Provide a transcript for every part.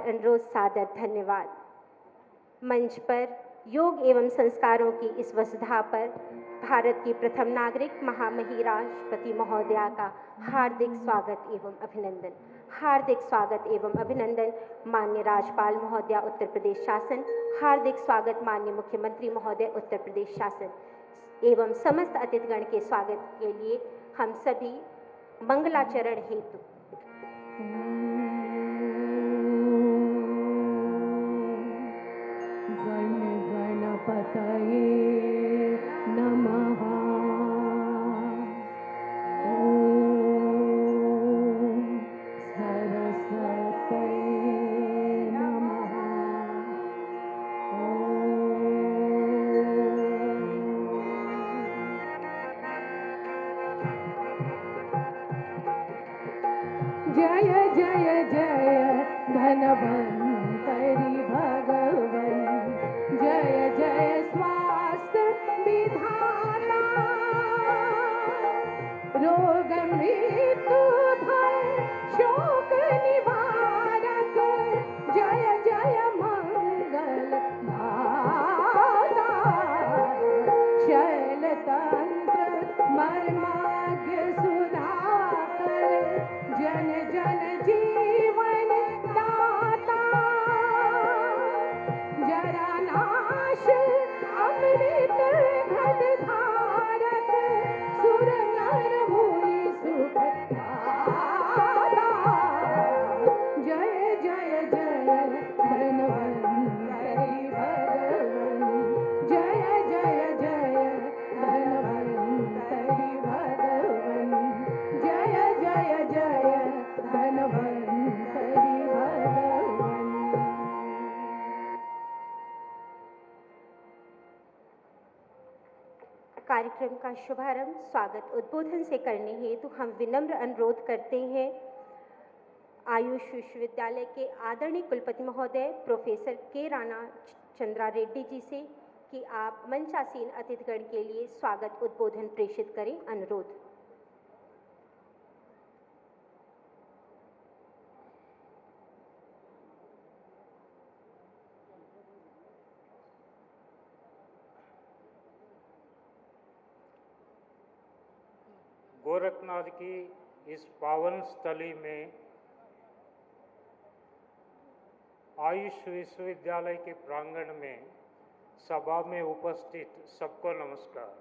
अनुरोध सादर धन्यवाद। मंच पर योग एवं संस्कारों की इस वसुधा पर भारत की प्रथम नागरिक महामहिम राष्ट्रपति महोदया का हार्दिक स्वागत एवं अभिनंदन। हार्दिक स्वागत एवं अभिनंदन माननीय राज्यपाल महोदया उत्तर प्रदेश शासन। हार्दिक स्वागत माननीय मुख्यमंत्री महोदय उत्तर प्रदेश शासन एवं समस्त अतिथिगण के स्वागत के लिए हम सभी मंगलाचरण हेतु गणपतये नमः। ॐ सरस्वतये नमः। जय जय जय धन्वन्तरि भगवन्, जय जय स्वास्थ्य विधाता, रोग मृत्यु भय शोक निवारक, जय जय मंगल दाता, शैलतंत्र मर्माज्ञ सुधाकर, जन जन जीवन दाता, जरा नाश अमृत घट धारक, सुर नर मुनि सुख दाता, जय जय जय धन्वन्तरि भगवन्, जय जय जय धन्वन्तरि भगवन्, जय जय जय धन्वन्तरि भगवन्। कार्यक्रम का शुभारंभ स्वागत उद्बोधन से करने हेतु हम विनम्र अनुरोध करते हैं आयुष विश्वविद्यालय के आदरणीय कुलपति महोदय प्रोफेसर के राणा चंद्रा रेड्डी जी से कि आप मंचासीन अतिथिगण के लिए स्वागत उद्बोधन प्रेषित करें। अनुरोध। गोरखनाथ की इस पावन स्थली में आयुष विश्वविद्यालय के प्रांगण में सभा में उपस्थित सबको नमस्कार।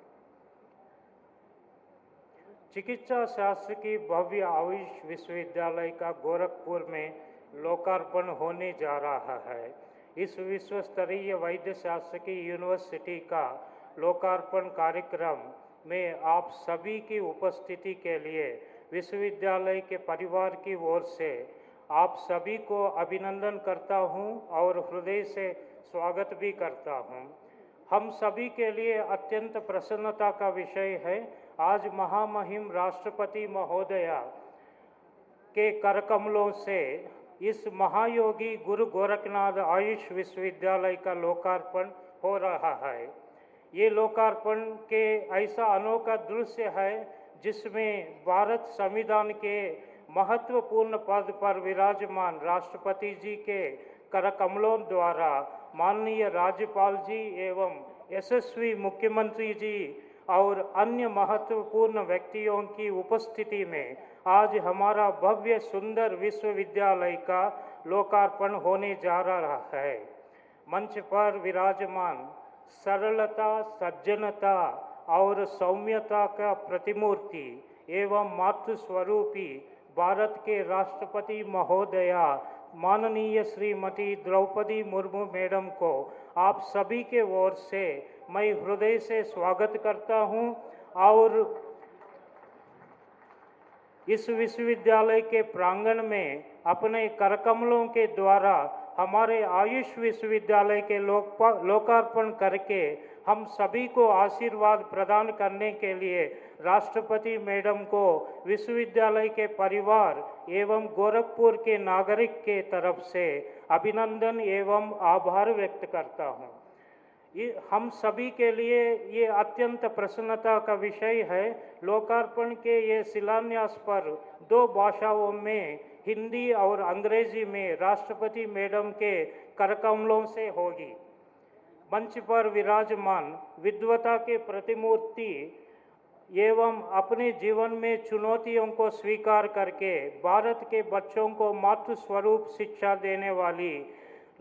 चिकित्सा शास्त्र की भव्य आयुष विश्वविद्यालय का गोरखपुर में लोकार्पण होने जा रहा है। इस विश्व स्तरीय वैद्य शास्त्र की यूनिवर्सिटी का लोकार्पण कार्यक्रम में आप सभी की उपस्थिति के लिए विश्वविद्यालय के परिवार की ओर से आप सभी को अभिनंदन करता हूं और हृदय से स्वागत भी करता हूं। हम सभी के लिए अत्यंत प्रसन्नता का विषय है आज महामहिम राष्ट्रपति महोदया के करकमलों से इस महायोगी गुरु गोरखनाथ आयुष विश्वविद्यालय का लोकार्पण हो रहा है। ये लोकार्पण के ऐसा अनोखा दृश्य है जिसमें भारत संविधान के महत्वपूर्ण पद पर विराजमान राष्ट्रपति जी के करकमलों द्वारा माननीय राज्यपाल जी एवं यशस्वी मुख्यमंत्री जी और अन्य महत्वपूर्ण व्यक्तियों की उपस्थिति में आज हमारा भव्य सुंदर विश्वविद्यालय का लोकार्पण होने जा रहा है। मंच पर विराजमान सरलता, सज्जनता और सौम्यता का प्रतिमूर्ति एवं मातृस्वरूपी भारत के राष्ट्रपति महोदया माननीय श्रीमती द्रौपदी मुर्मू मैडम को आप सभी के ओर से मैं हृदय से स्वागत करता हूं और इस विश्वविद्यालय के प्रांगण में अपने करकमलों के द्वारा हमारे आयुष विश्वविद्यालय के लोकार्पण करके हम सभी को आशीर्वाद प्रदान करने के लिए राष्ट्रपति मैडम को विश्वविद्यालय के परिवार एवं गोरखपुर के नागरिक के तरफ से अभिनंदन एवं आभार व्यक्त करता हूं। हम सभी के लिए ये अत्यंत प्रसन्नता का विषय है। लोकार्पण के ये शिलान्यास पर 2 भाषाओं में हिंदी और अंग्रेजी में राष्ट्रपति मैडम के करकमलों से होगी। मंच पर विराजमान विद्वता के प्रतिमूर्ति एवं अपने जीवन में चुनौतियों को स्वीकार करके भारत के बच्चों को मातृ स्वरूप शिक्षा देने वाली,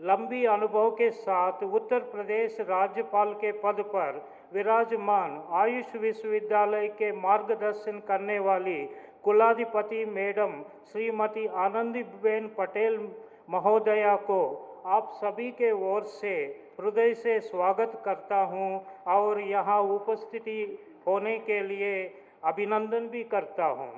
लंबी अनुभव के साथ उत्तर प्रदेश राज्यपाल के पद पर विराजमान आयुष विश्वविद्यालय के मार्गदर्शन करने वाली कुलाधिपति मैडम श्रीमती आनंदीबेन पटेल महोदया को आप सभी के ओर से हृदय से स्वागत करता हूं और यहाँ उपस्थिति होने के लिए अभिनंदन भी करता हूं।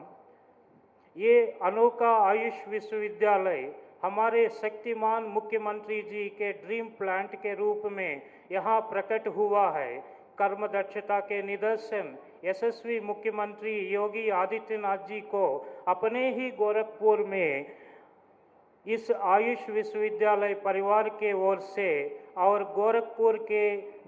ये अनोखा आयुष विश्वविद्यालय हमारे शक्तिमान मुख्यमंत्री जी के ड्रीम प्लांट के रूप में यहाँ प्रकट हुआ है। कर्म दक्षता के निदर्शन यशस्वी मुख्यमंत्री योगी आदित्यनाथ जी को अपने ही गोरखपुर में इस आयुष विश्वविद्यालय परिवार के ओर से और गोरखपुर के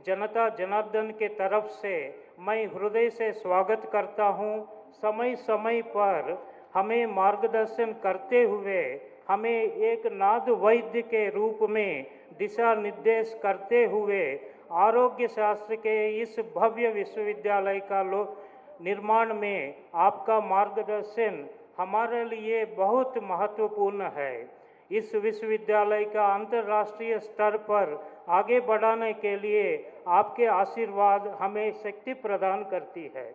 जनता जनार्दन के तरफ से मैं हृदय से स्वागत करता हूं। समय समय पर हमें मार्गदर्शन करते हुए हमें एक नाद वैद्य के रूप में दिशा निर्देश करते हुए आरोग्य शास्त्र के इस भव्य विश्वविद्यालय का निर्माण में आपका मार्गदर्शन हमारे लिए बहुत महत्वपूर्ण है। इस विश्वविद्यालय का अंतर्राष्ट्रीय स्तर पर आगे बढ़ाने के लिए आपके आशीर्वाद हमें शक्ति प्रदान करती है।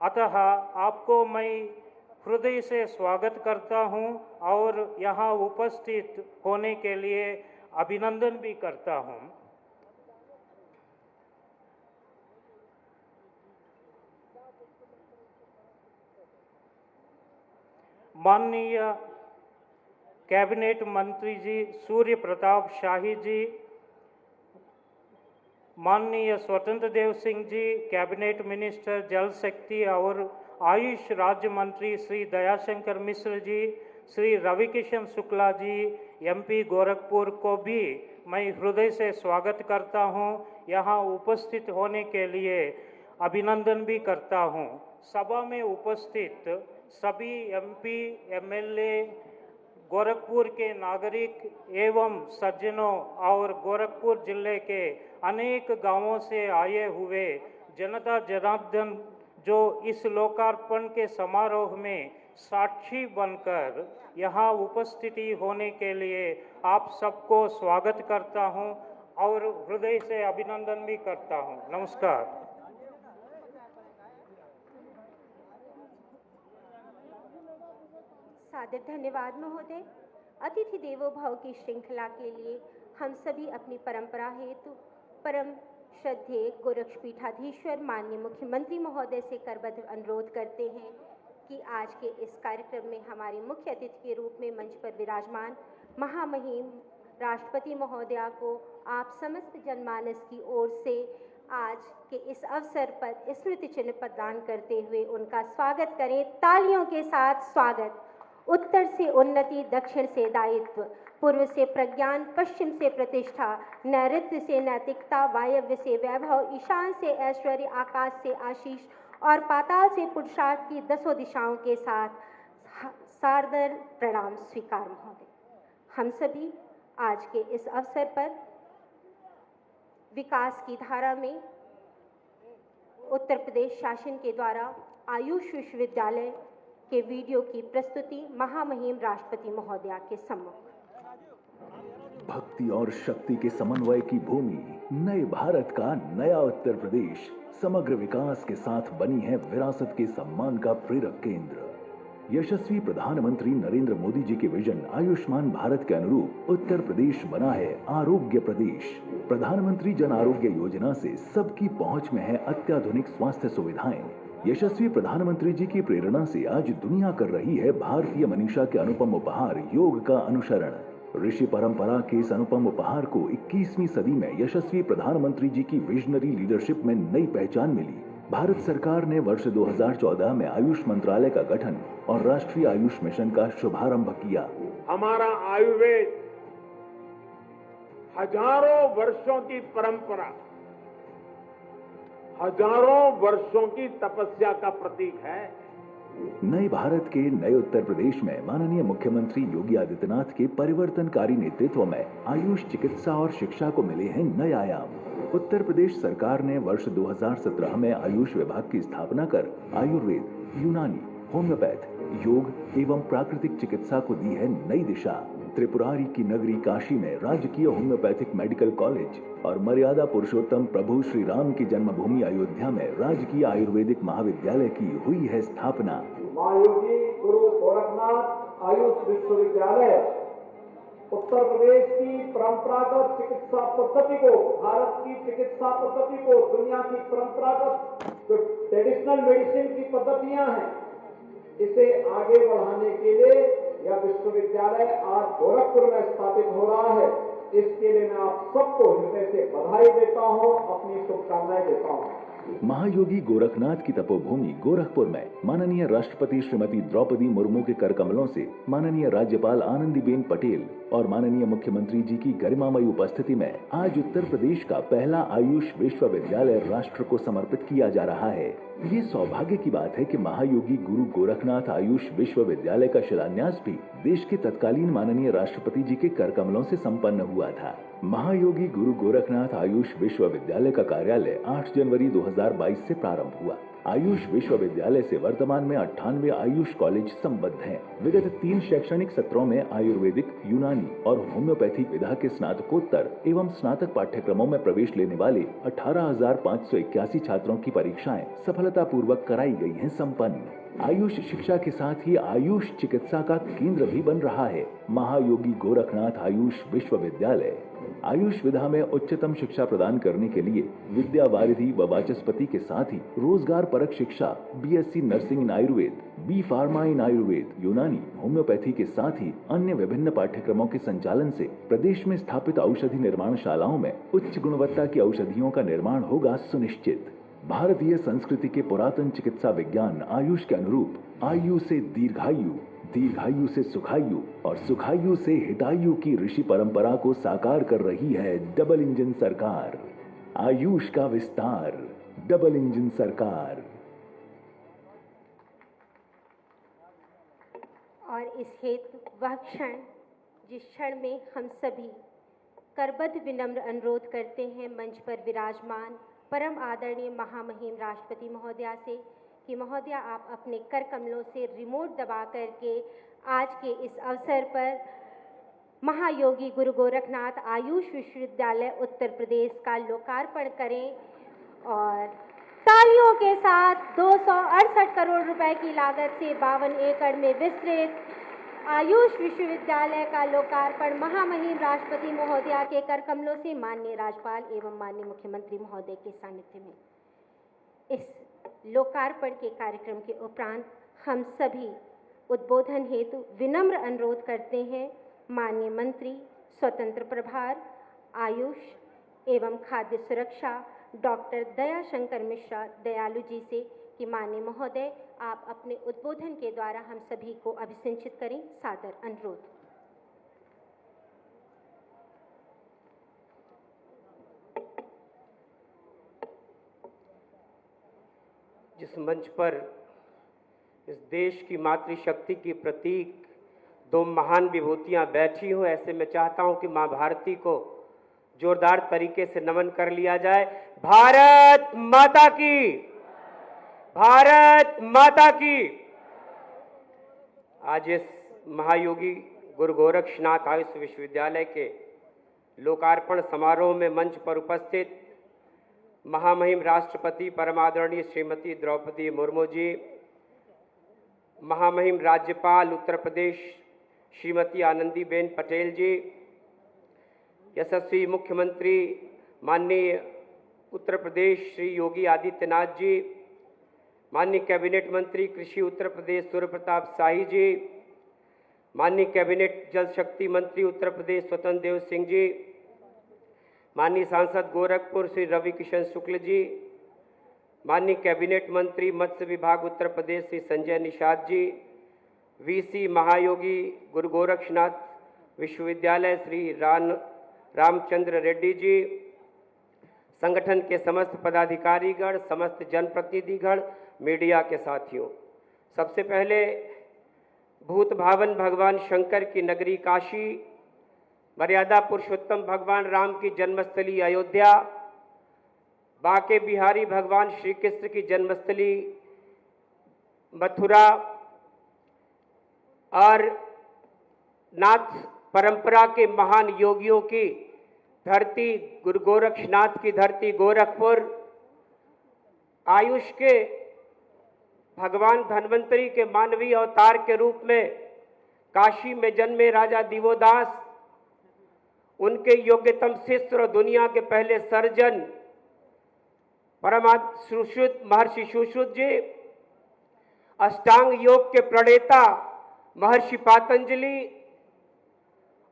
अतः आपको मैं हृदय से स्वागत करता हूं और यहाँ उपस्थित होने के लिए अभिनंदन भी करता हूं। माननीय कैबिनेट मंत्री जी सूर्य प्रताप शाही जी, माननीय स्वतंत्र देव सिंह जी कैबिनेट मिनिस्टर जल शक्ति और आयुष राज्य मंत्री श्री दयाशंकर मिश्र जी, श्री रविकिशन शुक्ला जी एमपी गोरखपुर को भी मैं हृदय से स्वागत करता हूं। यहां उपस्थित होने के लिए अभिनंदन भी करता हूं। सभा में उपस्थित सभी एमपी एमएलए, गोरखपुर के नागरिक एवं सज्जनों और गोरखपुर जिले के अनेक गांवों से आए हुए जनता जनार्दन जो इस लोकार्पण के समारोह में साक्षी बनकर यहाँ उपस्थिति होने के लिए आप सबको स्वागत करता हूँ और हृदय से अभिनंदन भी करता हूँ। नमस्कार। सादर धन्यवाद महोदय। अतिथि देवो भव की श्रृंखला के लिए हम सभी अपनी परंपरा हेतु परम श्रद्धेय गोरक्षपीठाधीश्वर माननीय मुख्यमंत्री महोदय से करबद्ध अनुरोध करते हैं कि आज के इस कार्यक्रम में हमारे मुख्य अतिथि के रूप में मंच पर विराजमान महामहिम राष्ट्रपति महोदया को आप समस्त जनमानस की ओर से आज के इस अवसर पर स्मृति चिन्ह प्रदान करते हुए उनका स्वागत करें। तालियों के साथ स्वागत। उत्तर से उन्नति, दक्षिण से दायित्व, पूर्व से प्रज्ञान, पश्चिम से प्रतिष्ठा, नैऋत्य से नैतिकता, वायव्य से वैभव, ईशान से ऐश्वर्य, आकाश से आशीष और पाताल से पुरुषार्थ की 10 दिशाओं के साथ सादर प्रणाम स्वीकार महोदय। हम सभी आज के इस अवसर पर विकास की धारा में उत्तर प्रदेश शासन के द्वारा आयुष विश्वविद्यालय के वीडियो की प्रस्तुति महामहिम राष्ट्रपति महोदया के सम्मुख। भक्ति और शक्ति के समन्वय की भूमि, नए भारत का नया उत्तर प्रदेश समग्र विकास के साथ बनी है विरासत के सम्मान का प्रेरक केंद्र। यशस्वी प्रधानमंत्री नरेंद्र मोदी जी के विजन आयुष्मान भारत के अनुरूप उत्तर प्रदेश बना है आरोग्य प्रदेश। प्रधानमंत्री जन आरोग्य योजना से सबकी पहुंच में है अत्याधुनिक स्वास्थ्य सुविधाएं। यशस्वी प्रधानमंत्री जी की प्रेरणा से आज दुनिया कर रही है भारतीय मनीषा के अनुपम उपहार योग का अनुसरण। ऋषि परंपरा के इस अनुपम उपहार को 21वीं सदी में यशस्वी प्रधानमंत्री जी की विजनरी लीडरशिप में नई पहचान मिली। भारत सरकार ने वर्ष 2014 में आयुष मंत्रालय का गठन और राष्ट्रीय आयुष मिशन का शुभारंभ किया। हमारा आयुर्वेद हजारों वर्षों की परंपरा, हजारों वर्षों की तपस्या का प्रतीक है। नए भारत के नए उत्तर प्रदेश में माननीय मुख्यमंत्री योगी आदित्यनाथ के परिवर्तनकारी नेतृत्व में आयुष चिकित्सा और शिक्षा को मिले हैं नए आयाम। उत्तर प्रदेश सरकार ने वर्ष 2017 में आयुष विभाग की स्थापना कर आयुर्वेद, यूनानी, होम्योपैथ, योग एवं प्राकृतिक चिकित्सा को दी है नई दिशा। त्रिपुरारी की नगरी काशी में राजकीय होम्योपैथिक मेडिकल कॉलेज और मर्यादा पुरुषोत्तम प्रभु श्री राम की जन्मभूमि अयोध्या में राजकीय आयुर्वेदिक महाविद्यालय की हुई है स्थापना। महायोगी गुरु गोरखनाथ आयुष विश्वविद्यालय उत्तर प्रदेश की परंपरागत चिकित्सा पद्धति को, भारत की चिकित्सा पद्धति को, दुनिया की परंपरागत जो ट्रेडिशनल मेडिसिन की पद्धतियां हैं, इसे आगे बढ़ाने के लिए यह विश्वविद्यालय आज गोरखपुर में स्थापित हो रहा है। इसके लिए मैं आप सबको हृदय से बधाई देता हूं, अपनी शुभकामनाएं देता हूं। महायोगी गोरखनाथ की तपोभूमि गोरखपुर में माननीय राष्ट्रपति श्रीमती द्रौपदी मुर्मू के कर कमलों से माननीय राज्यपाल आनंदीबेन पटेल और माननीय मुख्यमंत्री जी की गरिमामयी उपस्थिति में आज उत्तर प्रदेश का पहला आयुष विश्वविद्यालय राष्ट्र को समर्पित किया जा रहा है। ये सौभाग्य की बात है कि महायोगी गुरु गोरखनाथ आयुष विश्वविद्यालय का शिलान्यास भी देश के तत्कालीन माननीय राष्ट्रपति जी के कर कमलों से संपन्न हुआ था। महायोगी गुरु गोरखनाथ आयुष विश्वविद्यालय का कार्यालय 8 जनवरी 2022 से प्रारंभ हुआ। आयुष विश्वविद्यालय से वर्तमान में 98 आयुष कॉलेज संबद्ध हैं। विगत 3 शैक्षणिक सत्रों में आयुर्वेदिक, यूनानी और होम्योपैथिक विधा के स्नातकोत्तर एवं स्नातक पाठ्यक्रमों में प्रवेश लेने वाले 18,581 छात्रों की परीक्षाएं सफलतापूर्वक कराई गई हैं संपन्न। आयुष शिक्षा के साथ ही आयुष चिकित्सा का केंद्र भी बन रहा है महायोगी गोरखनाथ आयुष विश्वविद्यालय। आयुष विधा में उच्चतम शिक्षा प्रदान करने के लिए विद्या वारिधि व वाचस्पति के साथ ही रोजगार परक शिक्षा, BSc nursing in Ayurveda, B pharma in Ayurveda, Unani, homeopathy के साथ ही अन्य विभिन्न पाठ्यक्रमों के संचालन से प्रदेश में स्थापित औषधि निर्माणशालाओं में उच्च गुणवत्ता की औषधियों का निर्माण होगा सुनिश्चित। भारतीय संस्कृति के पुरातन चिकित्सा विज्ञान आयुष के अनुरूप आयु से दीर्घायु, दीर्घायु से सुखायु और सुखायु से हितायु की ऋषि परंपरा को साकार कर रही है डबल इंजन सरकार। आयुष का विस्तार, डबल इंजन सरकार। और इस हेतु वह क्षण जिस क्षण में हम सभी करबद्ध विनम्र अनुरोध करते हैं मंच पर विराजमान परम आदरणीय महामहिम राष्ट्रपति महोदया से कि महोदया आप अपने कर कमलों से रिमोट दबा करके आज के इस अवसर पर महायोगी गुरु गोरखनाथ आयुष विश्वविद्यालय उत्तर प्रदेश का लोकार्पण करें और तालियों के साथ 268 करोड़ रुपए की लागत से 52 एकड़ में विस्तृत आयुष विश्वविद्यालय का लोकार्पण महामहिम राष्ट्रपति महोदया के कर कमलों से माननीय राज्यपाल एवं माननीय मुख्यमंत्री महोदय के सानिध्य में इस लोकार्पण के कार्यक्रम के उपरांत हम सभी उद्बोधन हेतु विनम्र अनुरोध करते हैं माननीय मंत्री स्वतंत्र प्रभार आयुष एवं खाद्य सुरक्षा डॉक्टर दयाशंकर मिश्रा दयालु जी से कि माननीय महोदय आप अपने उद्बोधन के द्वारा हम सभी को अभिसिंचित करें। सादर अनुरोध। जिस मंच पर इस देश की मातृशक्ति की प्रतीक 2 महान विभूतियां बैठी हों, ऐसे में चाहता हूं कि मां भारती को जोरदार तरीके से नमन कर लिया जाए। भारत माता की, भारत माता की। आज इस महायोगी गुरु गोरखनाथ आयुष विश्वविद्यालय के लोकार्पण समारोह में मंच पर उपस्थित महामहिम राष्ट्रपति परमादरणीय श्रीमती द्रौपदी मुर्मू जी, महामहिम राज्यपाल उत्तर प्रदेश श्रीमती आनंदीबेन पटेल जी, यशस्वी मुख्यमंत्री माननीय उत्तर प्रदेश श्री योगी आदित्यनाथ जी, माननीय कैबिनेट मंत्री कृषि उत्तर प्रदेश सूर्य प्रताप शाही जी, माननीय कैबिनेट जल शक्ति मंत्री उत्तर प्रदेश स्वतंत्र देव सिंह जी, माननीय सांसद गोरखपुर श्री रवि किशन शुक्ल जी, माननीय कैबिनेट मंत्री मत्स्य विभाग उत्तर प्रदेश श्री संजय निषाद जी, वीसी महायोगी गुरु गोरखनाथ विश्वविद्यालय श्री रामचंद्र रेड्डी जी, संगठन के समस्त पदाधिकारीगण, समस्त जनप्रतिनिधिगण, मीडिया के साथियों, सबसे पहले भूत भावन भगवान शंकर की नगरी काशी, मर्यादा पुरुषोत्तम भगवान राम की जन्मस्थली अयोध्या, बांके बिहारी भगवान श्री कृष्ण की जन्मस्थली मथुरा और नाथ परंपरा के महान योगियों की धरती गुरु गोरक्षनाथ की धरती गोरखपुर, आयुष के भगवान धन्वंतरी के मानवीय अवतार के रूप में काशी में जन्मे राजा दिवोदास, उनके योग्यतम शिष्य और दुनिया के पहले सर्जन परमात्मा सुश्रुत महर्षि सुश्रुत जी, अष्टांग योग के प्रणेता महर्षि पातंजलि,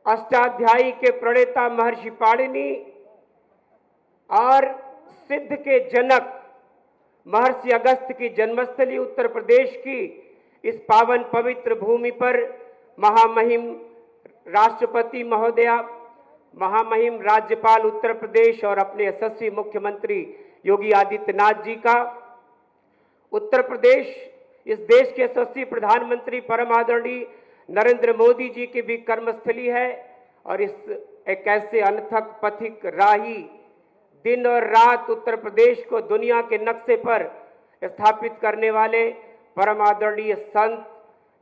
अष्टाध्यायी के प्रणेता महर्षि पाणिनि और सिद्ध के जनक महर्षि अगस्त्य की जन्मस्थली उत्तर प्रदेश की इस पावन पवित्र भूमि पर महामहिम राष्ट्रपति महोदया, महामहिम राज्यपाल उत्तर प्रदेश और अपने यशस्वी मुख्यमंत्री योगी आदित्यनाथ जी का, उत्तर प्रदेश इस देश के यशस्वी प्रधानमंत्री परम आदरणीय नरेंद्र मोदी जी की भी कर्मस्थली है और इस एक ऐसे अनथक पथिक राही दिन और रात उत्तर प्रदेश को दुनिया के नक्शे पर स्थापित करने वाले परम आदरणीय संत,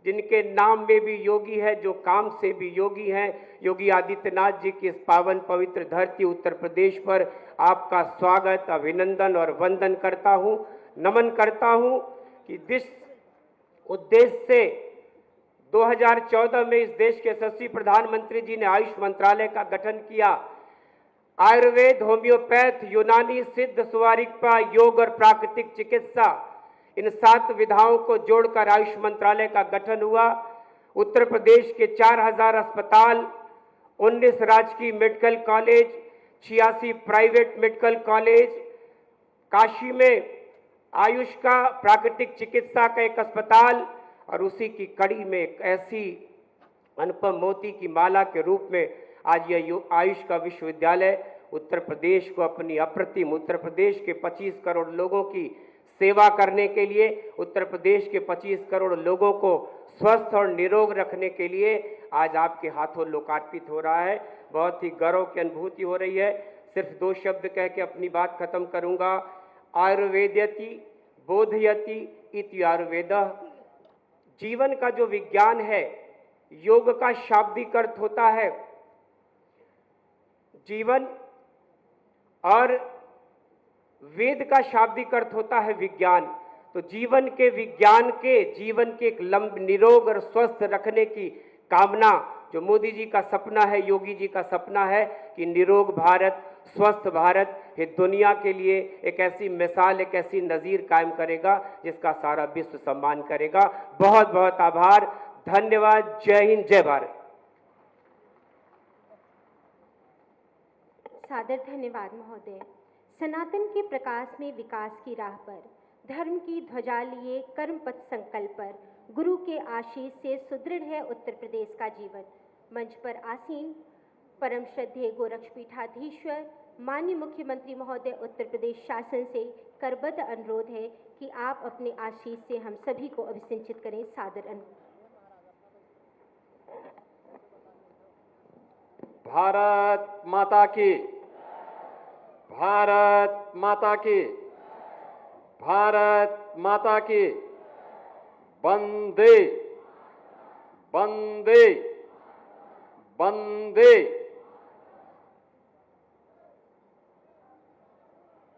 जिनके नाम में भी योगी है, जो काम से भी योगी हैं, योगी आदित्यनाथ जी की इस पावन पवित्र धरती उत्तर प्रदेश पर आपका स्वागत, अभिनंदन और वंदन करता हूं, नमन करता हूं कि जिस उद्देश्य से 2014 में इस देश के यशस्वी प्रधानमंत्री जी ने आयुष मंत्रालय का गठन किया, आयुर्वेद, होम्योपैथ, यूनानी, सिद्ध, सुवारिकपा, योग और प्राकृतिक चिकित्सा, इन 7 विधाओं को जोड़कर आयुष मंत्रालय का गठन हुआ। उत्तर प्रदेश के 4000 अस्पताल, 19 राजकीय medical college, 86 private medical college, Kashi में आयुष का प्राकृतिक चिकित्सा का एक अस्पताल और उसी की कड़ी में एक ऐसी अनुपम मोती की माला के रूप में आज यह आयुष का विश्वविद्यालय उत्तर प्रदेश को अपनी अप्रतिम, उत्तर प्रदेश के 25 करोड़ लोगों की सेवा करने के लिए, उत्तर प्रदेश के 25 करोड़ लोगों को स्वस्थ और निरोग रखने के लिए आज आपके हाथों लोकार्पित हो रहा है। बहुत ही गौरव की अनुभूति हो रही है। सिर्फ 2 शब्द कह के अपनी बात खत्म करूंगा। आयुर्वेदयति बोधयति इति आयुर्वेदः। जीवन का जो विज्ञान है, योग का शाब्दिक अर्थ होता है जीवन और वेद का शाब्दिक अर्थ होता है विज्ञान। तो जीवन के विज्ञान के, जीवन के एक निरोग और स्वस्थ रखने की कामना जो मोदी जी का सपना है, योगी जी का सपना है कि निरोग भारत, स्वस्थ भारत, ये दुनिया के लिए एक ऐसी मिसाल, एक ऐसी नजीर कायम करेगा जिसका सारा विश्व सम्मान करेगा। बहुत बहुत आभार, धन्यवाद। जय हिंद, जय भारत। सादर धन्यवाद महोदय। सनातन के प्रकाश में विकास की राह पर, धर्म की ध्वजा लिए कर्म पथ संकल्प पर, गुरु के आशीष से सुदृढ़ है उत्तर प्रदेश का जीवन। मंच पर आसीन परम श्रद्धेय गोरक्षपीठाधीश्वर माननीय मुख्यमंत्री महोदय उत्तर प्रदेश शासन से करबद्ध अनुरोध है कि आप अपने आशीष से हम सभी को अभिसिंचित करें। सादर भारत माता की, भारत माता की, भारत माता की। वंदे वंदे वंदे।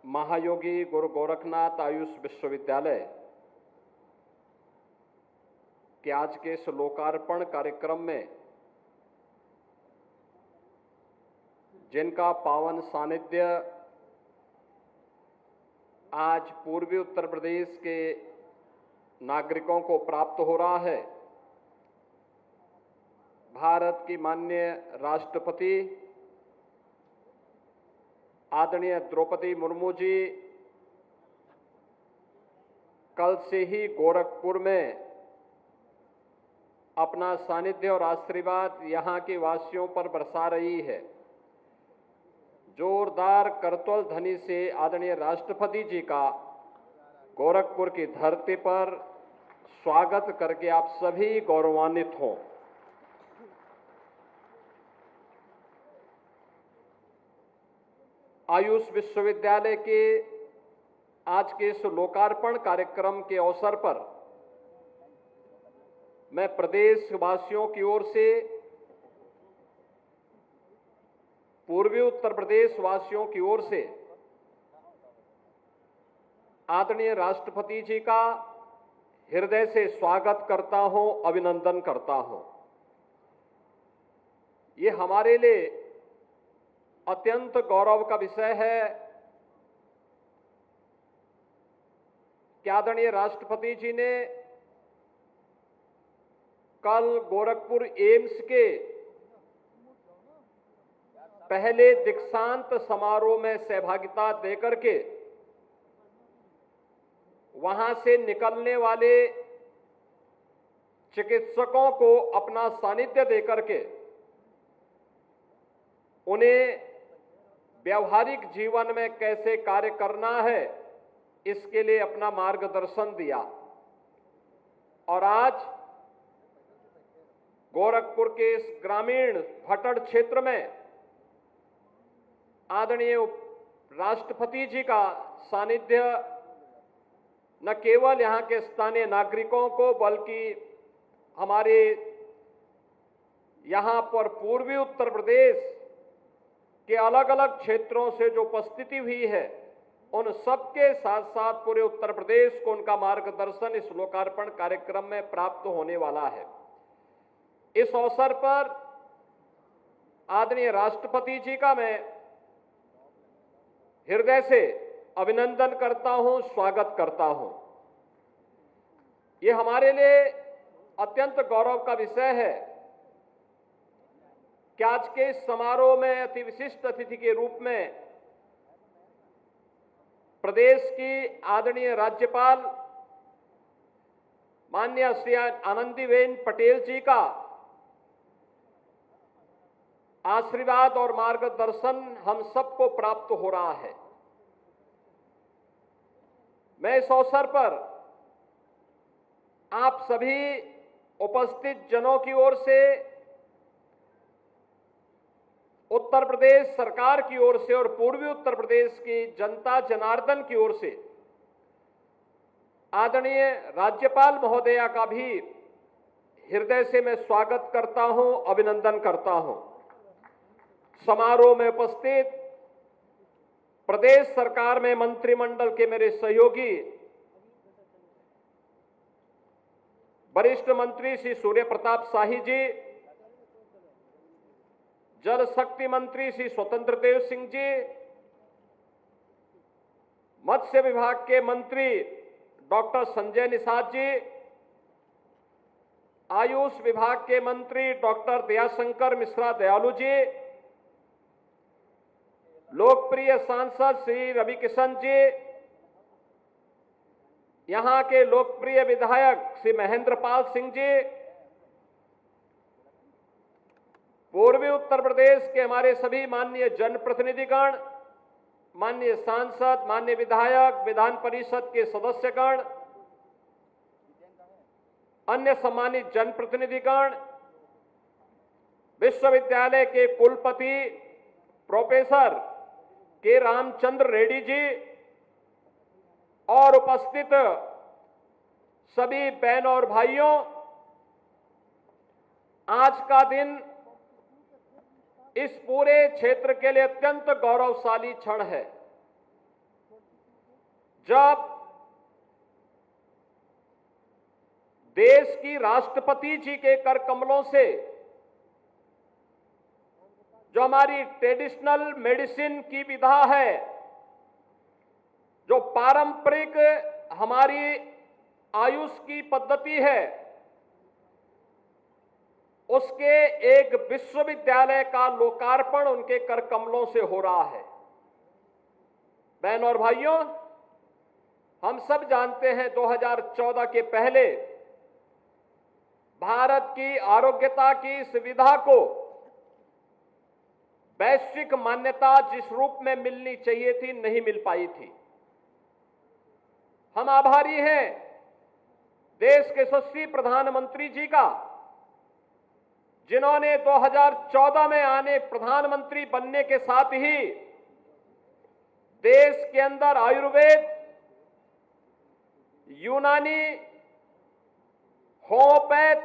महायोगी गुरु गोरखनाथ आयुष विश्वविद्यालय के आज के इस लोकार्पण कार्यक्रम में जिनका पावन सानिध्य आज पूर्वी उत्तर प्रदेश के नागरिकों को प्राप्त हो रहा है, भारत की माननीय राष्ट्रपति आदरणीय द्रौपदी मुर्मू जी कल से ही गोरखपुर में अपना सानिध्य और आशीर्वाद यहां के वासियों पर बरसा रही है। जोरदार करतल ध्वनि से आदरणीय राष्ट्रपति जी का गोरखपुर की धरती पर स्वागत करके आप सभी गौरवान्वित हों। आयुष विश्वविद्यालय के आज के इस लोकार्पण कार्यक्रम के अवसर पर मैं प्रदेशवासियों की ओर से, पूर्वी उत्तर प्रदेश वासियों की ओर से आदरणीय राष्ट्रपति जी का हृदय से स्वागत करता हूं, अभिनंदन करता हूं। ये हमारे लिए अत्यंत गौरव का विषय है कि आदरणीय राष्ट्रपति जी ने कल गोरखपुर एम्स के पहले दीक्षांत समारोह में सहभागिता देकर के वहां से निकलने वाले चिकित्सकों को अपना सानिध्य देकर के उन्हें व्यवहारिक जीवन में कैसे कार्य करना है इसके लिए अपना मार्गदर्शन दिया। और आज गोरखपुर के इस ग्रामीण भटड़ क्षेत्र में आदरणीय राष्ट्रपति जी का सानिध्य न केवल यहां के स्थानीय नागरिकों को बल्कि हमारे यहां पर पूर्वी उत्तर प्रदेश के अलग अलग क्षेत्रों से जो उपस्थिति हुई है उन सबके साथ साथ पूरे उत्तर प्रदेश को उनका मार्गदर्शन इस लोकार्पण कार्यक्रम में प्राप्त होने वाला है। इस अवसर पर आदरणीय राष्ट्रपति जी का मैं हृदय से अभिनंदन करता हूं, स्वागत करता हूं। ये हमारे लिए अत्यंत गौरव का विषय है कि आज के इस समारोह में अति विशिष्ट अतिथि के रूप में प्रदेश की आदरणीय राज्यपाल माननीय श्री आनंदीबेन पटेल जी का आशीर्वाद और मार्गदर्शन हम सबको प्राप्त हो रहा है। मैं इस अवसर पर आप सभी उपस्थित जनों की ओर से, उत्तर प्रदेश सरकार की ओर से और पूर्वी उत्तर प्रदेश की जनता जनार्दन की ओर से आदरणीय राज्यपाल महोदया का भी हृदय से मैं स्वागत करता हूं, अभिनंदन करता हूं। समारोह में उपस्थित प्रदेश सरकार में मंत्रिमंडल के मेरे सहयोगी वरिष्ठ मंत्री श्री सूर्य प्रताप शाही जी, जल शक्ति मंत्री श्री स्वतंत्र देव सिंह जी, मत्स्य विभाग के मंत्री डॉक्टर संजय निषाद जी, आयुष विभाग के मंत्री डॉक्टर दयाशंकर मिश्रा दयालु जी, लोकप्रिय सांसद श्री रवि किशन जी, यहां के लोकप्रिय विधायक श्री महेंद्र पाल सिंह जी, पूर्वी उत्तर प्रदेश के हमारे सभी माननीय जनप्रतिनिधिगण, माननीय सांसद, माननीय विधायक, विधान परिषद के सदस्यगण, अन्य सम्मानित जनप्रतिनिधिगण, विश्वविद्यालय के कुलपति प्रोफेसर के रामचंद्र रेड्डी जी और उपस्थित सभी बहनों और भाइयों, आज का दिन इस पूरे क्षेत्र के लिए अत्यंत गौरवशाली क्षण है, जब देश की राष्ट्रपति जी के कर कमलों से जो हमारी ट्रेडिशनल मेडिसिन की विधा है, जो पारंपरिक हमारी आयुष की पद्धति है, उसके एक विश्वविद्यालय का लोकार्पण उनके कर कमलों से हो रहा है। बहनों और भाइयों, हम सब जानते हैं 2014 के पहले भारत की आरोग्यता की सुविधा को वैश्विक मान्यता जिस रूप में मिलनी चाहिए थी, नहीं मिल पाई थी। हम आभारी हैं देश के यशस्वी प्रधानमंत्री जी का, जिन्होंने 2014 में आने प्रधानमंत्री बनने के साथ ही देश के अंदर आयुर्वेद, यूनानी, होम्योपैथ,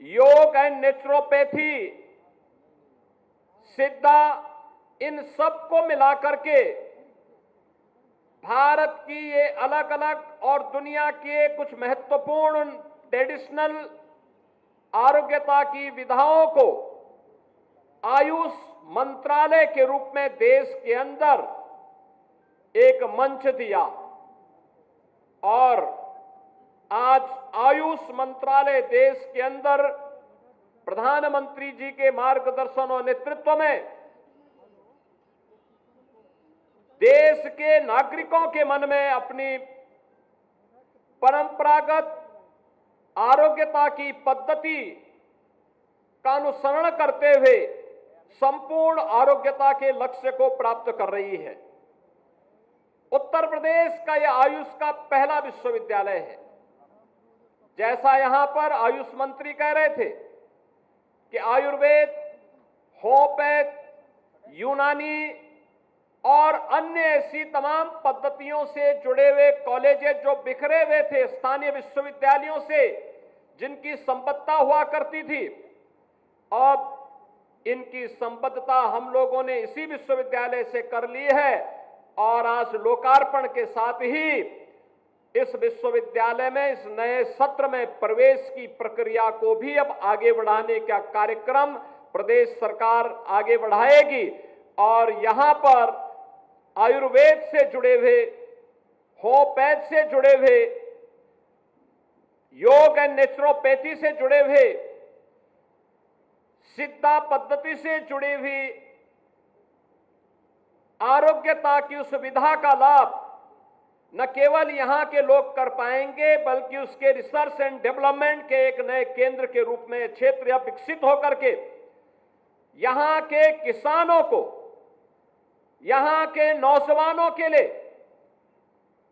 योग एंड नेचुरोपैथी, सिद्धा, इन सब को मिलाकर के भारत की ये अलग अलग और दुनिया के कुछ महत्वपूर्ण ट्रेडिशनल आरोग्यता की विधाओं को आयुष मंत्रालय के रूप में देश के अंदर एक मंच दिया और आज आयुष मंत्रालय देश के अंदर प्रधानमंत्री जी के मार्गदर्शन और नेतृत्व में देश के नागरिकों के मन में अपनी परंपरागत आरोग्यता की पद्धति का अनुसरण करते हुए संपूर्ण आरोग्यता के लक्ष्य को प्राप्त कर रही है। उत्तर प्रदेश का यह आयुष का पहला विश्वविद्यालय है। जैसा यहां पर आयुष मंत्री कह रहे थे कि आयुर्वेद, होम्योपैथ, यूनानी और अन्य ऐसी तमाम पद्धतियों से जुड़े हुए कॉलेजेस जो बिखरे हुए थे स्थानीय विश्वविद्यालयों से, जिनकी संबद्धता हुआ करती थी, अब इनकी संबद्धता हम लोगों ने इसी विश्वविद्यालय से कर ली है और आज लोकार्पण के साथ ही इस विश्वविद्यालय में इस नए सत्र में प्रवेश की प्रक्रिया को भी अब आगे बढ़ाने का कार्यक्रम प्रदेश सरकार आगे बढ़ाएगी और यहां पर आयुर्वेद से जुड़े हुए, होम्योपैथ से जुड़े हुए, योग एंड नेचुरोपैथी से जुड़े हुए, सिद्धा पद्धति से जुड़ी हुई आरोग्यता की उस विधा का लाभ न केवल यहां के लोग कर पाएंगे बल्कि उसके रिसर्च एंड डेवलपमेंट के एक नए केंद्र के रूप में क्षेत्र या विकसित होकर के यहां के किसानों को, यहां के नौजवानों के लिए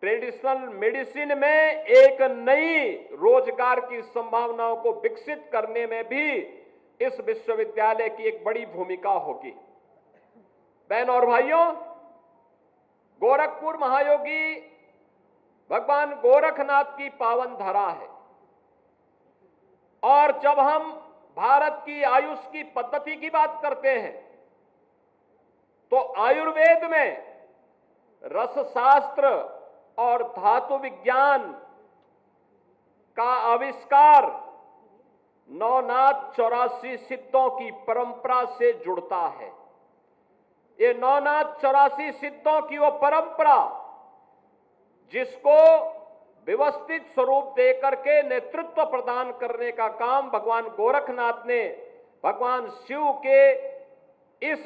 ट्रेडिशनल मेडिसिन में एक नई रोजगार की संभावनाओं को विकसित करने में भी इस विश्वविद्यालय की एक बड़ी भूमिका होगी। बहन और भाइयों, गोरखपुर महायोगी भगवान गोरखनाथ की पावन धरा है और जब हम भारत की आयुष की पद्धति की बात करते हैं तो आयुर्वेद में रसशास्त्र और धातु विज्ञान का आविष्कार नवनाथ 84 सिद्धों की परंपरा से जुड़ता है। ये नवनाथ 84 सिद्धों की वो परंपरा जिसको व्यवस्थित स्वरूप देकर के नेतृत्व प्रदान करने का काम भगवान गोरखनाथ ने भगवान शिव के इस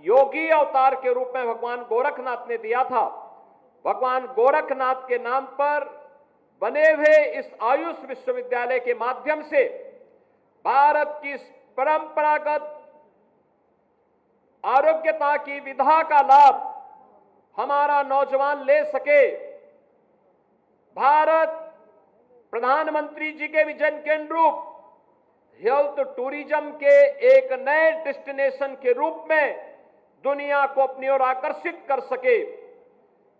योगी अवतार के रूप में भगवान गोरखनाथ ने दिया था। भगवान गोरखनाथ के नाम पर बने हुए इस आयुष विश्वविद्यालय के माध्यम से भारत की परंपरागत आरोग्यता की विधा का लाभ हमारा नौजवान ले सके। भारत प्रधानमंत्री जी के विजन के अनुरूप हेल्थ टूरिज्म के एक नए डेस्टिनेशन के रूप में दुनिया को अपनी ओर आकर्षित कर सके।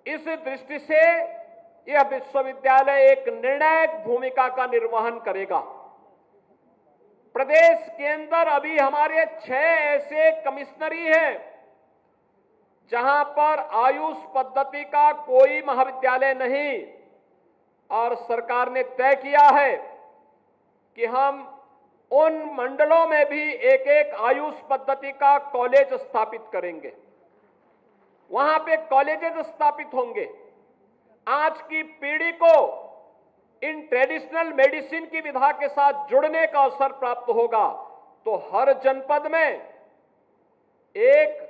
इस दृष्टि से यह विश्वविद्यालय एक निर्णायक भूमिका का निर्वहन करेगा। प्रदेश के अंदर अभी हमारे 6 ऐसे कमिश्नरी हैं जहां पर आयुष पद्धति का कोई महाविद्यालय नहीं और सरकार ने तय किया है कि हम उन मंडलों में भी एक एक आयुष पद्धति का कॉलेज स्थापित करेंगे। वहां पे कॉलेजेस स्थापित होंगे। आज की पीढ़ी को इन ट्रेडिशनल मेडिसिन की विधा के साथ जुड़ने का अवसर प्राप्त होगा तो हर जनपद में एक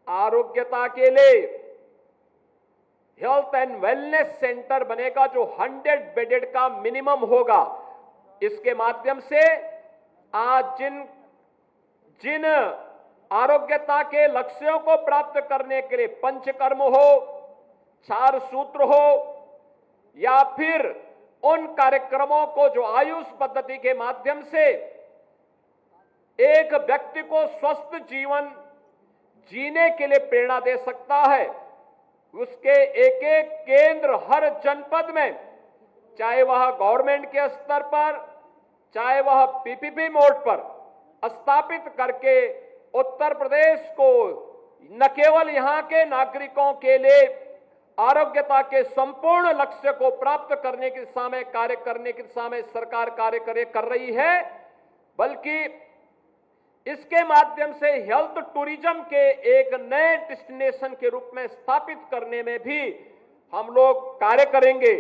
आरोग्यता के लिए हेल्थ एंड वेलनेस सेंटर बनेगा जो 100 बेडेड का मिनिमम होगा। इसके माध्यम से आज जिन आरोग्यता के लक्ष्यों को प्राप्त करने के लिए पंचकर्म हो, 4 सूत्र हो, या फिर उन कार्यक्रमों को जो आयुष पद्धति के माध्यम से एक व्यक्ति को स्वस्थ जीवन जीने के लिए प्रेरणा दे सकता है, उसके एक एक केंद्र हर जनपद में, चाहे वह गवर्नमेंट के स्तर पर, चाहे वह पीपीपी मोड पर स्थापित करके उत्तर प्रदेश को न केवल यहां के नागरिकों के लिए आरोग्यता के संपूर्ण लक्ष्य को प्राप्त करने की दिशा में कार्य करने की दिशा में सरकार कार्य कर रही है, बल्कि इसके माध्यम से हेल्थ टूरिज्म के एक नए डेस्टिनेशन के रूप में स्थापित करने में भी हम लोग कार्य करेंगे।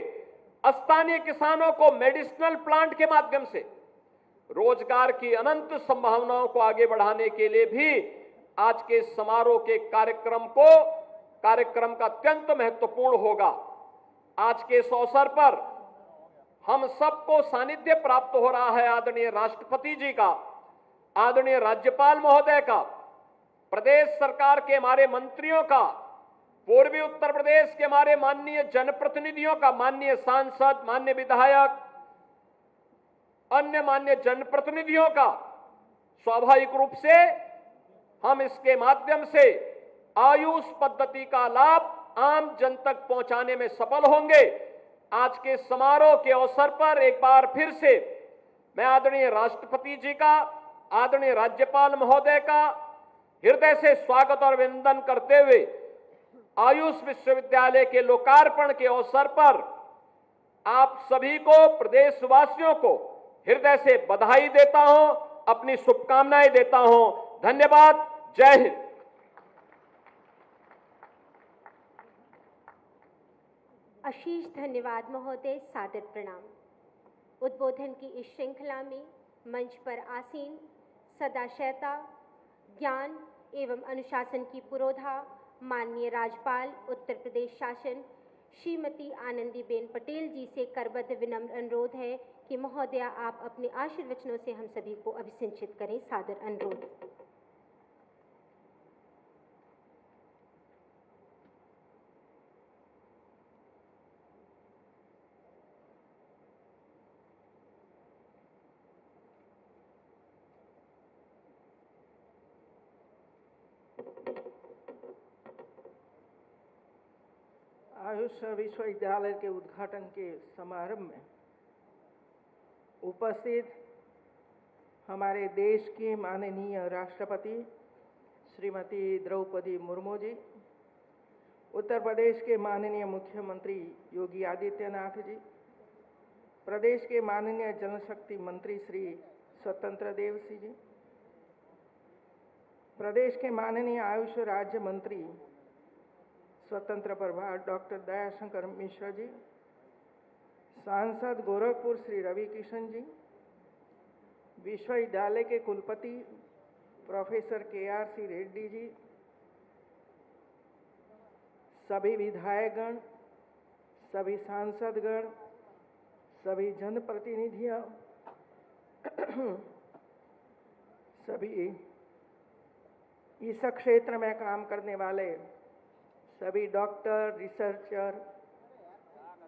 स्थानीय किसानों को मेडिसिनल प्लांट के माध्यम से रोजगार की अनंत संभावनाओं को आगे बढ़ाने के लिए भी आज के समारोह के कार्यक्रम का अत्यंत महत्वपूर्ण होगा। आज के इस अवसर पर हम सबको सानिध्य प्राप्त हो रहा है आदरणीय राष्ट्रपति जी का, आदरणीय राज्यपाल महोदय का, प्रदेश सरकार के हमारे मंत्रियों का, पूर्वी उत्तर प्रदेश के हमारे माननीय जनप्रतिनिधियों का, माननीय सांसद, माननीय विधायक, अन्य माननीय जनप्रतिनिधियों का। स्वाभाविक रूप से हम इसके माध्यम से आयुष पद्धति का लाभ आम जन तक पहुंचाने में सफल होंगे। आज के समारोह के अवसर पर एक बार फिर से मैं आदरणीय राष्ट्रपति जी का, आदरणीय राज्यपाल महोदय का हृदय से स्वागत और अभिनंदन करते हुए आयुष विश्वविद्यालय के लोकार्पण के अवसर पर आप सभी को, प्रदेशवासियों को हृदय से बधाई देता हूं, अपनी शुभकामनाएं देता हूं। धन्यवाद। जय हिंद। आशीष धन्यवाद महोदय, सादर प्रणाम। उद्बोधन की इस श्रृंखला में मंच पर आसीन सदाशयता, ज्ञान एवं अनुशासन की पुरोधा माननीय राज्यपाल उत्तर प्रदेश शासन श्रीमती आनंदीबेन पटेल जी से करबद्ध विनम्र अनुरोध है कि महोदया आप अपने आशीर्वचनों से हम सभी को अभिसिंचित करें। सादर अनुरोध। आयुष विश्वविद्यालय के उद्घाटन के समारंभ में उपस्थित हमारे देश की माननीय राष्ट्रपति श्रीमती द्रौपदी मुर्मू जी, उत्तर प्रदेश के माननीय मुख्यमंत्री योगी आदित्यनाथ जी, प्रदेश के माननीय जनशक्ति मंत्री श्री स्वतंत्र देव सिंह जी, प्रदेश के माननीय आयुष राज्य मंत्री स्वतंत्र प्रभार डॉक्टर दयाशंकर मिश्र जी, सांसद गोरखपुर श्री रवि किशन जी, विश्वविद्यालय के कुलपति प्रोफेसर KRC रेड्डी जी, सभी विधायकगण, सभी सांसदगण, सभी जनप्रतिनिधियों, सभी इस क्षेत्र में काम करने वाले सभी डॉक्टर, रिसर्चर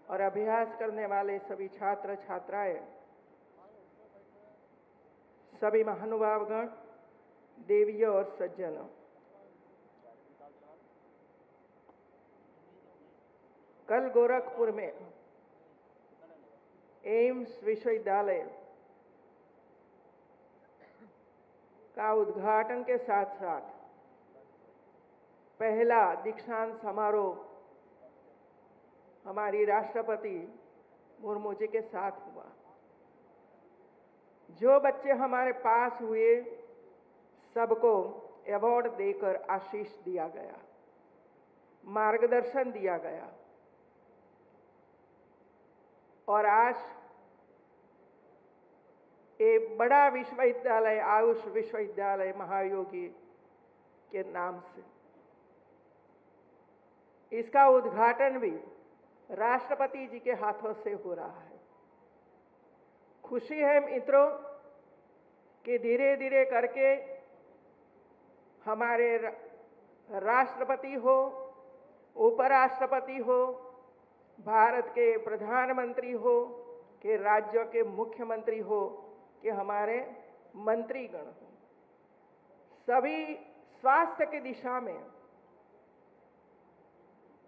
और अभ्यास करने वाले सभी छात्र छात्राएं, सभी महानुभावगण, देवियों और सज्जनों, कल गोरखपुर में एम्स विश्वविद्यालय का उद्घाटन के साथ साथ पहला दीक्षांत समारोह हमारी राष्ट्रपति मुर्मू जी के साथ हुआ। जो बच्चे हमारे पास हुए सबको अवार्ड देकर आशीष दिया गया, मार्गदर्शन दिया गया और आज एक बड़ा विश्वविद्यालय आयुष विश्वविद्यालय महायोगी के नाम से इसका उद्घाटन भी राष्ट्रपति जी के हाथों से हो रहा है। खुशी है मित्रों कि धीरे धीरे करके हमारे राष्ट्रपति हो, उपराष्ट्रपति हो, भारत के प्रधानमंत्री हो, कि राज्यों के मुख्यमंत्री हो, कि हमारे मंत्रीगण हो, सभी स्वास्थ्य की दिशा में,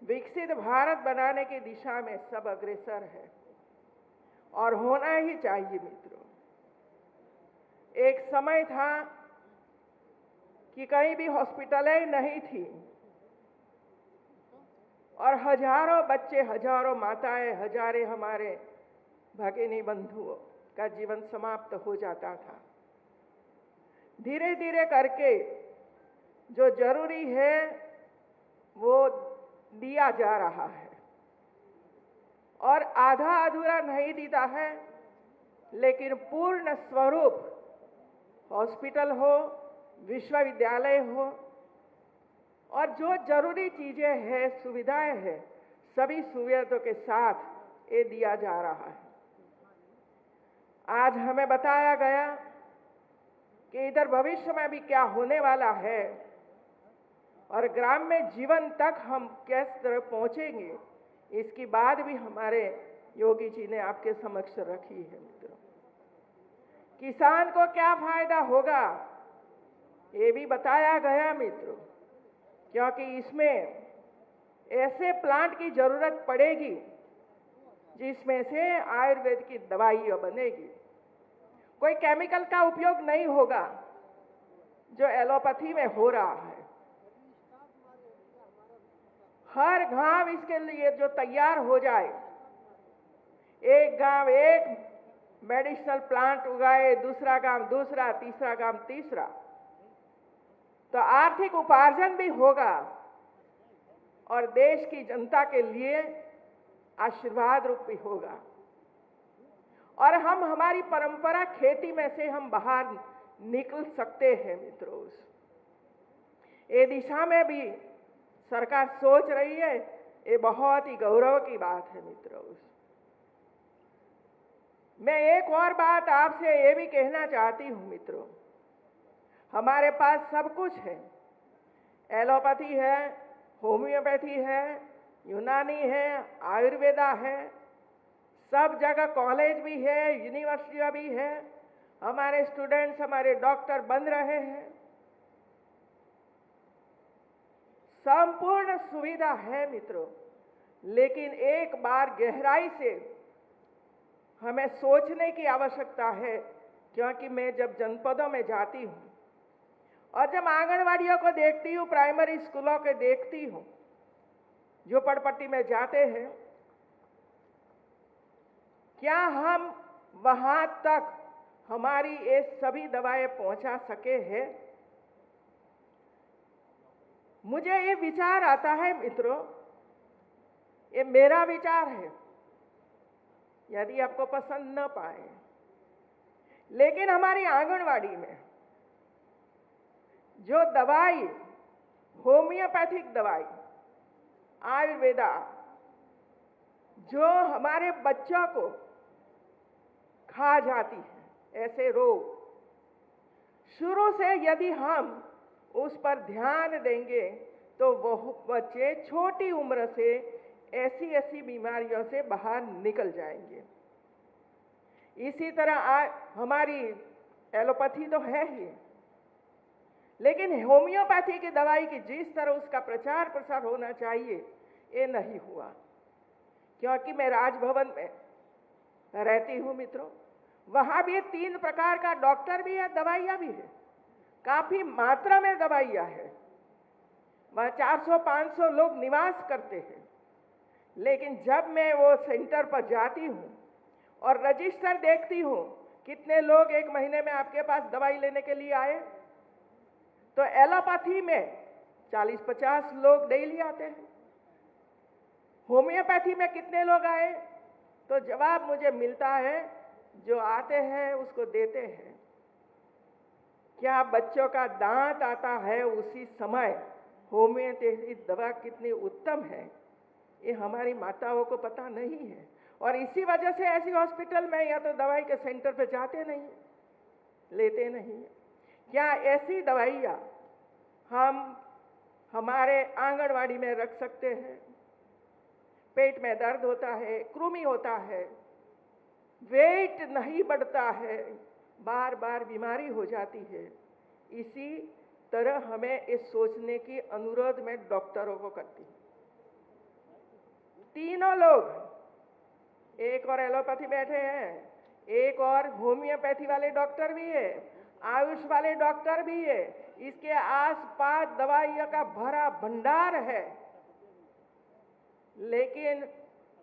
विकसित भारत बनाने की दिशा में सब अग्रसर है और होना ही चाहिए मित्रों। एक समय था कि कहीं भी हॉस्पिटलें नहीं थी और हजारों बच्चे, हजारों माताएं, हजारे हमारे भगिनी बंधुओं का जीवन समाप्त हो जाता था। धीरे धीरे करके जो जरूरी है वो दिया जा रहा है और आधा अधूरा नहीं देता है, लेकिन पूर्ण स्वरूप हॉस्पिटल हो, विश्वविद्यालय हो और जो जरूरी चीजें हैं, सुविधाएं हैं, सभी सुविधाओं के साथ ये दिया जा रहा है। आज हमें बताया गया कि इधर भविष्य में भी क्या होने वाला है और ग्राम्य जीवन तक हम किस तरह पहुंचेंगे, इसकी बात भी हमारे योगी जी ने आपके समक्ष रखी है मित्रों। किसान को क्या फायदा होगा ये भी बताया गया मित्रों, क्योंकि इसमें ऐसे प्लांट की जरूरत पड़ेगी जिसमें से आयुर्वेद की दवाइयां बनेगी। कोई केमिकल का उपयोग नहीं होगा जो एलोपैथी में हो रहा है। हर गांव इसके लिए जो तैयार हो जाए, एक गांव एक मेडिसिनल प्लांट उगाए, दूसरा गांव दूसरा, तीसरा गांव तीसरा, तो आर्थिक उपार्जन भी होगा और देश की जनता के लिए आशीर्वाद रूप भी होगा और हम हमारी परंपरा खेती में से हम बाहर निकल सकते हैं मित्रों। ये दिशा में भी सरकार सोच रही है, ये बहुत ही गौरव की बात है मित्रों। मैं एक और बात आपसे ये भी कहना चाहती हूं मित्रों, हमारे पास सब कुछ है, एलोपैथी है, होम्योपैथी है, यूनानी है, आयुर्वेदा है, सब जगह कॉलेज भी है, यूनिवर्सिटियां भी है, हमारे स्टूडेंट्स, हमारे डॉक्टर बन रहे हैं, संपूर्ण सुविधा है मित्रों। लेकिन एक बार गहराई से हमें सोचने की आवश्यकता है, क्योंकि मैं जब जनपदों में जाती हूं और जब आंगनवाड़ियों को देखती हूं, प्राइमरी स्कूलों के देखती हूं, झोपड़पट्टी में जाते हैं, क्या हम वहां तक हमारी ये सभी दवाएं पहुंचा सके हैं? मुझे ये विचार आता है मित्रों, ये मेरा विचार है, यदि आपको पसंद न पाए, लेकिन हमारी आंगनवाड़ी में जो दवाई, होम्योपैथिक दवाई, आयुर्वेदा, जो हमारे बच्चों को खा जाती है, ऐसे रोग, शुरू से यदि हम उस पर ध्यान देंगे तो वह बच्चे छोटी उम्र से ऐसी ऐसी बीमारियों से बाहर निकल जाएंगे। इसी तरह हमारी एलोपैथी तो है ही, लेकिन होम्योपैथी की दवाई की जिस तरह उसका प्रचार प्रसार होना चाहिए, ये नहीं हुआ। क्योंकि मैं राजभवन में रहती हूं मित्रों, वहां भी 3 प्रकार का डॉक्टर भी है, दवाइयां भी है, काफी मात्रा में दवाइयां है, वहां 400-500 लोग निवास करते हैं। लेकिन जब मैं वो सेंटर पर जाती हूं और रजिस्टर देखती हूं कितने लोग एक महीने में आपके पास दवाई लेने के लिए आए, तो एलोपैथी में 40-50 लोग डेली आते हैं, होम्योपैथी में कितने लोग आए, तो जवाब मुझे मिलता है जो आते हैं उसको देते हैं। क्या बच्चों का दांत आता है उसी समय होम्योपैथी दवा कितनी उत्तम है, ये हमारी माताओं को पता नहीं है और इसी वजह से ऐसी हॉस्पिटल में या तो दवाई के सेंटर पे जाते नहीं, लेते नहीं। क्या ऐसी दवाइयाँ हम हमारे आंगनवाड़ी में रख सकते हैं? पेट में दर्द होता है, कृमि होता है, वेट नहीं बढ़ता है, बार बार बीमारी हो जाती है। इसी तरह हमें इस सोचने की अनुरोध मैं डॉक्टरों को करती हूँ। तीनों लोग, एक और एलोपैथी बैठे हैं, एक और होम्योपैथी वाले डॉक्टर भी है, आयुष वाले डॉक्टर भी है, इसके आसपास दवाइयों का भरा भंडार है। लेकिन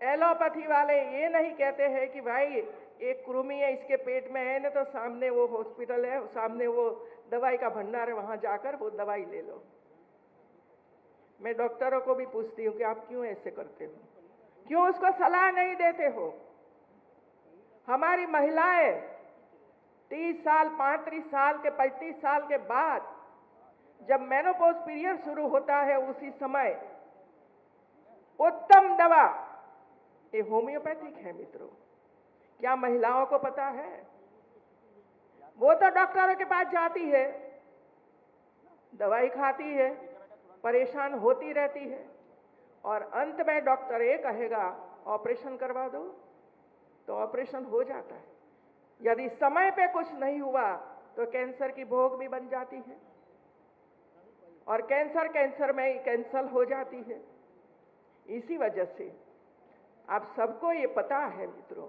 एलोपैथी वाले ये नहीं कहते हैं कि भाई एक कृमि है इसके पेट में है ना, तो सामने वो हॉस्पिटल है, सामने वो दवाई का भंडार है, वहां जाकर वो दवाई ले लो। मैं डॉक्टरों को भी पूछती हूँ कि आप क्यों ऐसे करते हो, क्यों उसको सलाह नहीं देते हो। हमारी महिलाएं 30 साल, 35 साल के, 35 साल के बाद जब मेनोपॉज पीरियड शुरू होता है, उसी समय उत्तम दवा ये होम्योपैथिक है मित्रों। क्या महिलाओं को पता है? वो तो डॉक्टरों के पास जाती है, दवाई खाती है, परेशान होती रहती है, और अंत में डॉक्टर ये कहेगा ऑपरेशन करवा दो, तो ऑपरेशन हो जाता है। यदि समय पे कुछ नहीं हुआ तो कैंसर की भोग भी बन जाती है, और कैंसर में ही कैंसल हो जाती है। इसी वजह से आप सबको ये पता है मित्रों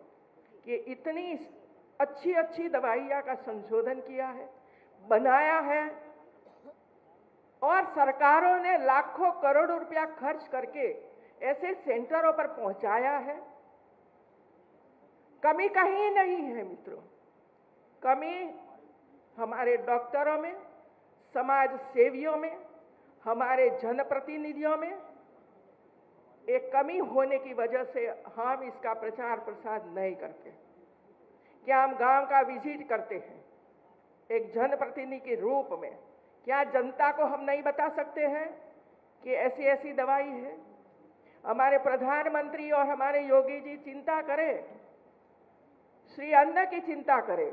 कि इतनी अच्छी अच्छी दवाइयाँ का संशोधन किया है, बनाया है, और सरकारों ने लाखों करोड़ों रुपया खर्च करके ऐसे सेंटरों पर पहुंचाया है। कमी कहीं नहीं है मित्रों। कमी हमारे डॉक्टरों में, समाज सेवियों में, हमारे जनप्रतिनिधियों में। एक कमी होने की वजह से हम इसका प्रचार प्रसार नहीं करते। क्या हम गांव का विजिट करते हैं एक जनप्रतिनिधि के रूप में? क्या जनता को हम नहीं बता सकते हैं कि ऐसी ऐसी दवाई है? हमारे प्रधानमंत्री और हमारे योगी जी चिंता करें, श्री अन्न की चिंता करें,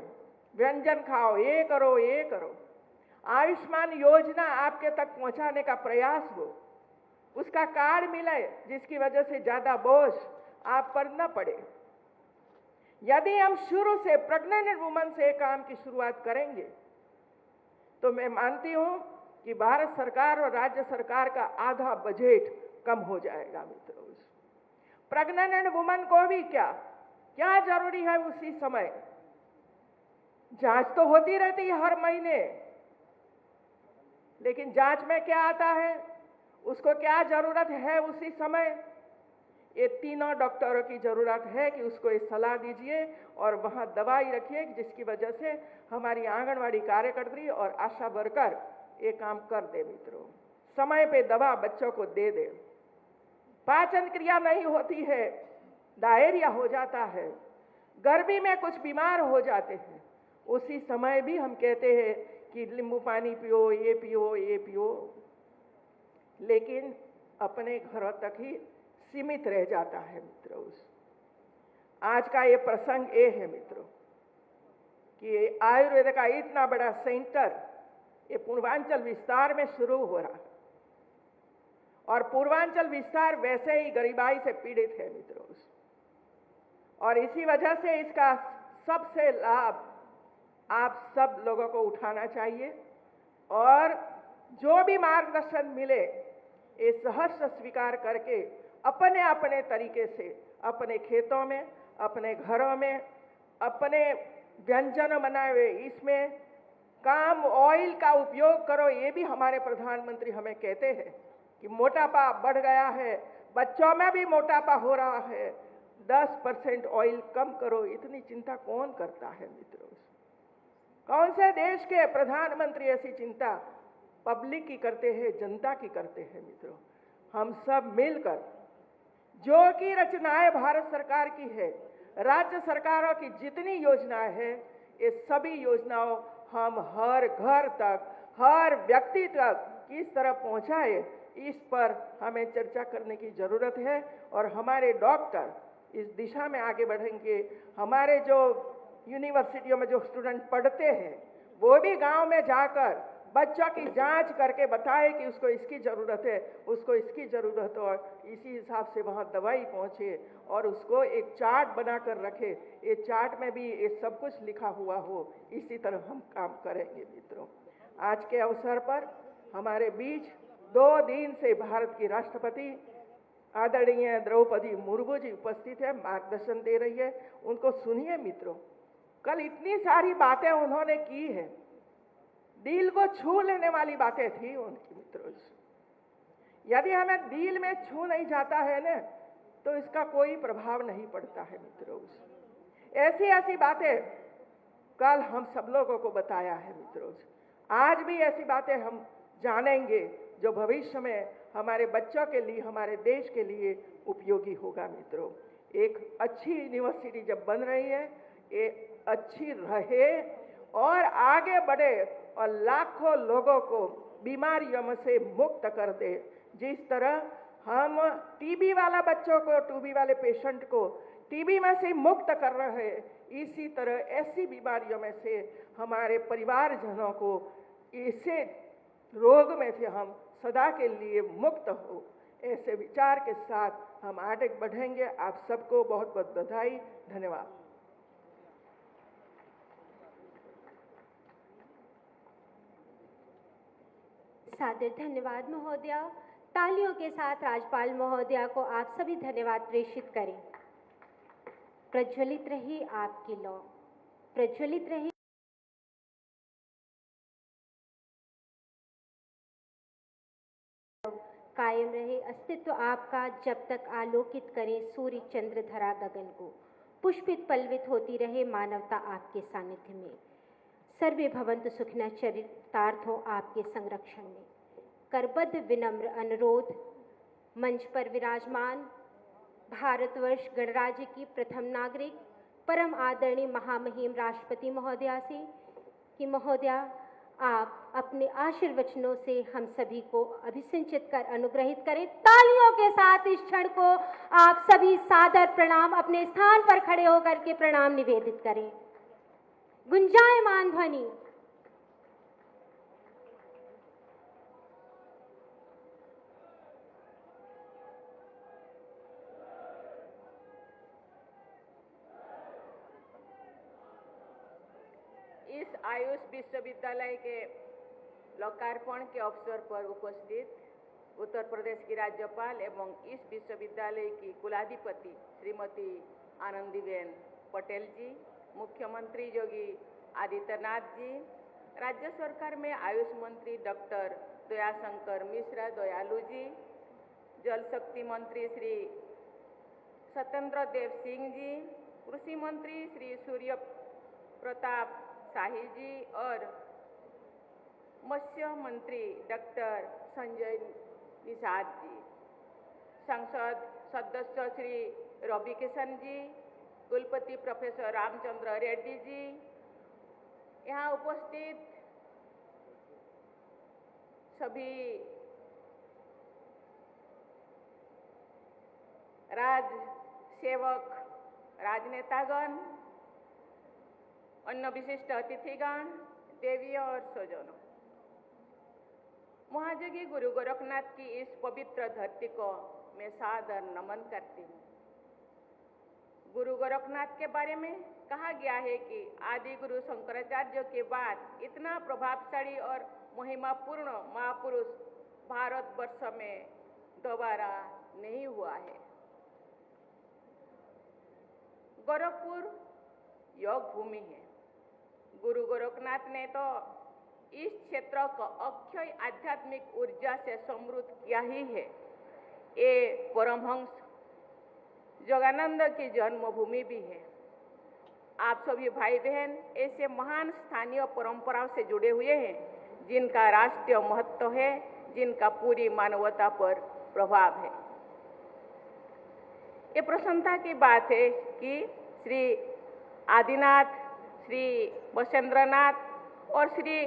व्यंजन खाओ, ये करो, ये करो। आयुष्मान योजना आपके तक पहुंचाने का प्रयास हो, उसका कार्ड मिले जिसकी वजह से ज्यादा बोझ आप पर न पड़े। यदि हम शुरू से प्रेग्नेंट वुमन से काम की शुरुआत करेंगे तो मैं मानती हूं कि भारत सरकार और राज्य सरकार का आधा बजट कम हो जाएगा मित्रों। प्रेग्नेंट वुमन को भी क्या जरूरी है उसी समय? जांच तो होती रहती है हर महीने, लेकिन जांच में क्या आता है, उसको क्या जरूरत है उसी समय? ये तीनों डॉक्टरों की जरूरत है कि उसको ये सलाह दीजिए और वहां दवाई रखिए, जिसकी वजह से हमारी आंगनवाड़ी कार्यकर्त्री और आशा वर्कर ये काम कर दे मित्रों। समय पे दवा बच्चों को दे दे। पाचन क्रिया नहीं होती है, डायरिया हो जाता है, गर्मी में कुछ बीमार हो जाते हैं, उसी समय भी हम कहते हैं कि नींबू पानी पियो, ये पियो, ये पियो, लेकिन अपने घरों तक ही सीमित रह जाता है मित्रों। आज का ये प्रसंग ये है मित्रों कि आयुर्वेद का इतना बड़ा सेंटर ये पूर्वांचल विस्तार में शुरू हो रहा है, और पूर्वांचल विस्तार वैसे ही गरीबाई से पीड़ित है मित्रों, और इसी वजह से इसका सबसे लाभ आप सब लोगों को उठाना चाहिए, और जो भी मार्गदर्शन मिले ये सहर्ष स्वीकार करके अपने अपने तरीके से अपने खेतों में, अपने घरों में, अपने व्यंजन बनाए हुए इसमें काम ऑयल का उपयोग करो। ये भी हमारे प्रधानमंत्री हमें कहते हैं कि मोटापा बढ़ गया है, बच्चों में भी मोटापा हो रहा है, 10% ऑयल कम करो। इतनी चिंता कौन करता है मित्रों? कौन से देश के प्रधानमंत्री ऐसी चिंता पब्लिक की करते हैं, जनता की करते हैं मित्रों? हम सब मिलकर जो की रचनाएं भारत सरकार की है, राज्य सरकारों की जितनी योजनाएं हैं, ये सभी योजनाओं हम हर घर तक, हर व्यक्ति तक किस तरह पहुंचाए, इस पर हमें चर्चा करने की जरूरत है। और हमारे डॉक्टर इस दिशा में आगे बढ़ेंगे। हमारे जो यूनिवर्सिटियों में जो स्टूडेंट पढ़ते हैं वो भी गांव में जाकर बच्चों की जांच करके बताए कि उसको इसकी ज़रूरत है, उसको इसकी ज़रूरत हो, इसी हिसाब से वहाँ दवाई पहुँचे और उसको एक चार्ट बना कर रखे। ये चार्ट में भी ये सब कुछ लिखा हुआ हो, इसी तरह हम काम करेंगे मित्रों। आज के अवसर पर हमारे बीच 2 दिन से भारत की राष्ट्रपति आदरणीय द्रौपदी मुर्मू जी उपस्थित है, मार्गदर्शन दे रही है। उनको सुनिए मित्रों, कल इतनी सारी बातें उन्होंने की है, दिल को छू लेने वाली बातें थी उनकी मित्रों। यदि हमें दिल में छू नहीं जाता है ना, तो इसका कोई प्रभाव नहीं पड़ता है मित्रों। ऐसी ऐसी बातें कल हम सब लोगों को बताया है मित्रों। आज भी ऐसी बातें हम जानेंगे जो भविष्य में हमारे बच्चों के लिए, हमारे देश के लिए उपयोगी होगा मित्रों। एक अच्छी यूनिवर्सिटी जब बन रही है, ये अच्छी रहे और आगे बढ़े और लाखों लोगों को बीमारियों में से मुक्त कर दे। जिस तरह हम टीबी वाला बच्चों को, टीबी वाले पेशेंट को टीबी में से मुक्त कर रहे हैं, इसी तरह ऐसी बीमारियों में से हमारे परिवारजनों को इसे रोग में से हम सदा के लिए मुक्त हो। ऐसे विचार के साथ हम आगे बढ़ेंगे। आप सबको बहुत बहुत बधाई, धन्यवाद। सादर धन्यवाद महोदया। तालियों के साथ राज्यपाल महोदया को आप सभी धन्यवाद प्रेषित करें। प्रज्वलित रही आपकी लौ, प्रज्वलित रही कायम रहे अस्तित्व आपका, जब तक आलोकित करें सूर्य चंद्र धरा गगन को। पुष्पित पल्वित होती रहे मानवता आपके सानिध्य में। सर्वे भवन्तु सुखिनः चरितार्थ हो आपके संरक्षण में। करबद्ध विनम्र अनुरोध मंच पर विराजमान भारतवर्ष गणराज्य की प्रथम नागरिक परम आदरणीय महामहिम राष्ट्रपति महोदया से कि महोदया आप अपने आशीर्वचनों से हम सभी को अभिसिंचित कर अनुग्रहित करें। तालियों के साथ इस क्षण को आप सभी सादर प्रणाम, अपने स्थान पर खड़े होकर के प्रणाम निवेदित करें। गुंजायमान ध्वनि। इस आयुष विश्वविद्यालय के लोकार्पण के अवसर पर उपस्थित उत्तर प्रदेश की राज्यपाल एवं इस विश्वविद्यालय की कुलाधिपति श्रीमती आनंदीबेन पटेल जी, मुख्यमंत्री योगी आदित्यनाथ जी, राज्य सरकार में आयुष मंत्री डॉक्टर दयाशंकर मिश्रा दयालु जी, जल शक्ति मंत्री श्री सत्येंद्र देव सिंह जी, कृषि मंत्री श्री सूर्य प्रताप शाही जी और मत्स्य मंत्री डॉक्टर संजय निषाद जी, संसद सदस्य श्री रवि किशन जी, कुलपति प्रोफेसर रामचंद्र रेड्डी जी, यहाँ उपस्थित सभी राज सेवक, राजनेतागण, अन्य विशिष्ट अतिथिगण, देवी और स्वजनों, महाजगी गुरु गोरखनाथ की इस पवित्र धरती को मैं सादर नमन करती हूँ। गुरु गोरखनाथ के बारे में कहा गया है कि आदि गुरु शंकराचार्य के बाद इतना प्रभावशाली और महिमापूर्ण महापुरुष भारतवर्ष में दोबारा नहीं हुआ है। गोरखपुर योग भूमि है। गुरु गोरखनाथ ने तो इस क्षेत्र को अक्षय आध्यात्मिक ऊर्जा से समृद्ध किया ही है। ये परमहंस योगानंद की जन्मभूमि भी है। आप सभी भाई बहन ऐसे महान स्थानीय परंपराओं से जुड़े हुए हैं जिनका राष्ट्रीय महत्व है, जिनका पूरी मानवता पर प्रभाव है। ये प्रसन्नता की बात है कि श्री आदिनाथ, श्री वसेंद्रनाथ और श्री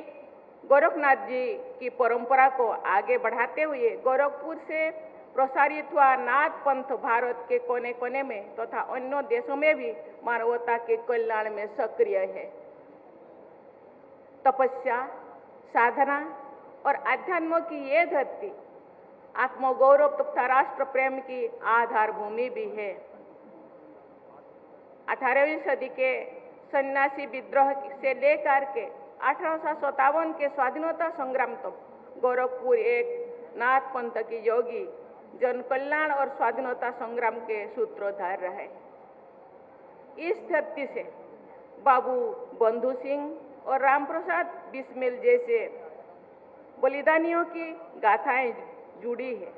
गोरखनाथ जी की परंपरा को आगे बढ़ाते हुए गोरखपुर से प्रसारित हुआ नाथ पंथ भारत के कोने कोने में तथा अन्य देशों में भी मानवता के कल्याण में सक्रिय है। तपस्या, साधना और अध्यात्म की ये धरती आत्मगौरव तथा राष्ट्र प्रेम की आधार भूमि भी है। 18वीं सदी के सन्यासी विद्रोह से लेकर के 1857 के स्वाधीनता संग्राम तक गोरखपुर एक नाथ पंथ की योगी जन कल्याण और स्वाधीनता संग्राम के सूत्रधार रहे। इस धरती से बाबू बंधु सिंह और रामप्रसाद बिस्मिल जैसे बलिदानियों की गाथाएं जुड़ी है।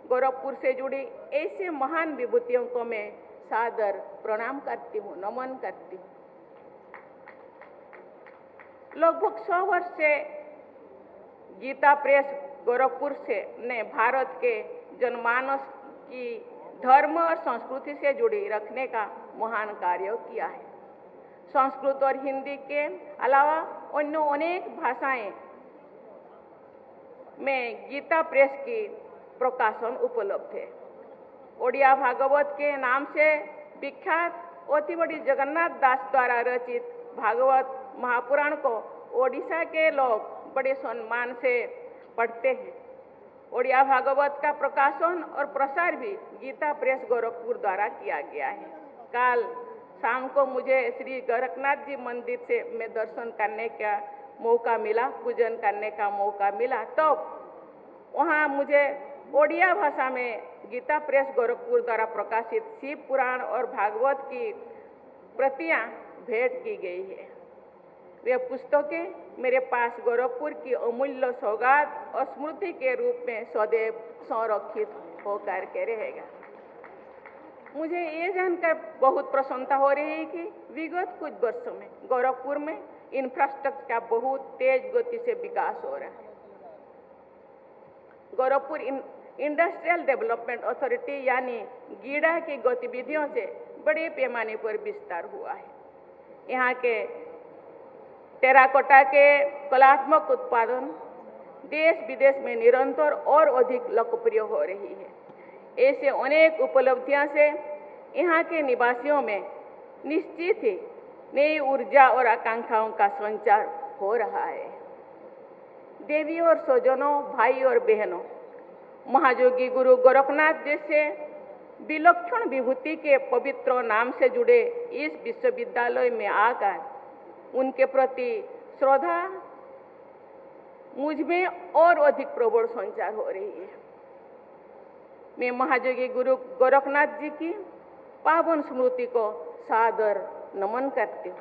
गोरखपुर से जुड़ी ऐसे महान विभूतियों को मैं सादर प्रणाम करती हूँ, नमन करती हूँ। लगभग 100 वर्ष से गीता प्रेस गोरखपुर से ने भारत के जनमानस की धर्म और संस्कृति से जुड़ी रखने का महान कार्य किया है। संस्कृत और हिंदी के अलावा अन्य अनेक भाषाएं में गीता प्रेस की प्रकाशन उपलब्ध है। ओडिया भागवत के नाम से विख्यात अतिबड़ी जगन्नाथ दास द्वारा रचित भागवत महापुराण को ओडिशा के लोग बड़े सम्मान से पढ़ते हैं। ओडिया भागवत का प्रकाशन और प्रसार भी गीता प्रेस गोरखपुर द्वारा किया गया है। कल शाम को मुझे श्री गोरखनाथ जी मंदिर से मैं दर्शन करने का मौका मिला, पूजन करने का मौका मिला। तो वहाँ मुझे ओडिया भाषा में गीता प्रेस गोरखपुर द्वारा प्रकाशित शिव पुराण और भागवत की प्रतियां भेंट की गई है। वे पुस्तकें मेरे पास गोरखपुर की अमूल्य सौगात और स्मृति के रूप में सदैव संरक्षित होकर के रहेगा। मुझे ये जानकर बहुत प्रसन्नता हो रही है कि विगत कुछ वर्षों में गोरखपुर में इंफ्रास्ट्रक्चर का बहुत तेज गति से विकास हो रहा है। गोरखपुर इंडस्ट्रियल डेवलपमेंट अथॉरिटी यानी गीडा की गतिविधियों से बड़े पैमाने पर विस्तार हुआ है। यहाँ के टेराकोटा के कलात्मक उत्पादन देश विदेश में निरंतर और अधिक लोकप्रिय हो रही है। ऐसे अनेक उपलब्धियां से यहाँ के निवासियों में निश्चित ही नई ऊर्जा और आकांक्षाओं का संचार हो रहा है। देवी और स्वजनों, भाई और बहनों, महायोगी गुरु गोरखनाथ जैसे विलक्षण विभूति के पवित्र नाम से जुड़े इस विश्वविद्यालय में आकर उनके प्रति श्रद्धा मुझ में और अधिक प्रबल संचार हो रही है। मैं महायोगी गुरु गोरखनाथ जी की पावन स्मृति को सादर नमन करती हूँ।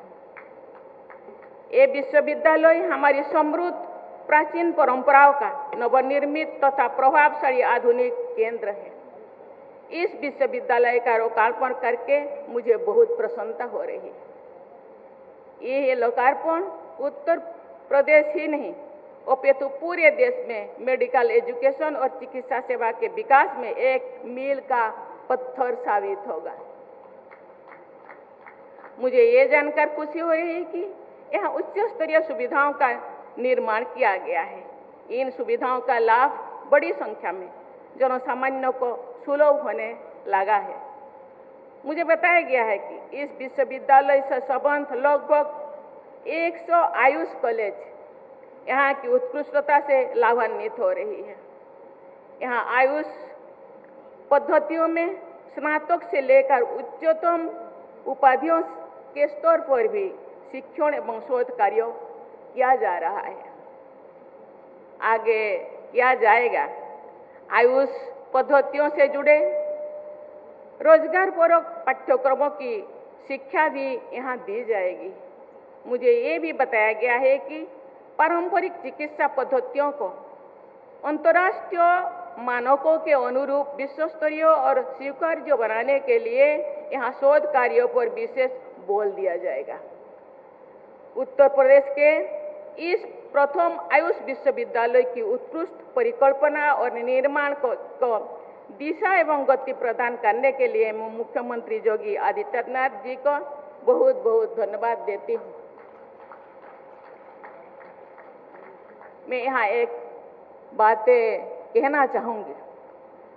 ये विश्वविद्यालय हमारी समृद्ध प्राचीन परंपराओं का नवनिर्मित तथा प्रभावशाली आधुनिक केंद्र है। इस विश्वविद्यालय का लोकार्पण करके मुझे बहुत प्रसन्नता हो रही है। ये लोकार्पण उत्तर प्रदेश ही नहीं अपितु पूरे देश में मेडिकल एजुकेशन और चिकित्सा सेवा के विकास में एक मील का पत्थर साबित होगा। मुझे ये जानकर खुशी हो रही है कि यहाँ उच्च स्तरीय सुविधाओं का निर्माण किया गया है। इन सुविधाओं का लाभ बड़ी संख्या में जनसामान्य को सुलभ होने लगा है। मुझे बताया गया है कि इस विश्वविद्यालय से संबंध लगभग 100 आयुष कॉलेज यहाँ की उत्कृष्टता से लाभान्वित हो रही है। यहाँ आयुष पद्धतियों में स्नातक से लेकर उच्चतम उपाधियों के स्तर पर भी शिक्षण एवं शोध कार्य किया जा रहा है, आगे किया जाएगा। आयुष पद्धतियों से जुड़े रोजगारपूर्वक पाठ्यक्रमों की शिक्षा भी यहाँ दी जाएगी। मुझे ये भी बताया गया है कि पारंपरिक चिकित्सा पद्धतियों को अंतर्राष्ट्रीय मानकों के अनुरूप विश्व स्तरीय और स्वीकार्य बनाने के लिए यहाँ शोध कार्यों पर विशेष बल दिया जाएगा। उत्तर प्रदेश के इस प्रथम आयुष विश्वविद्यालय की उत्कृष्ट परिकल्पना और निर्माण को दिशा एवं गति प्रदान करने के लिए मैं मुख्यमंत्री योगी आदित्यनाथ जी को बहुत बहुत धन्यवाद देती हूँ। मैं यहाँ एक बातें कहना चाहूँगी।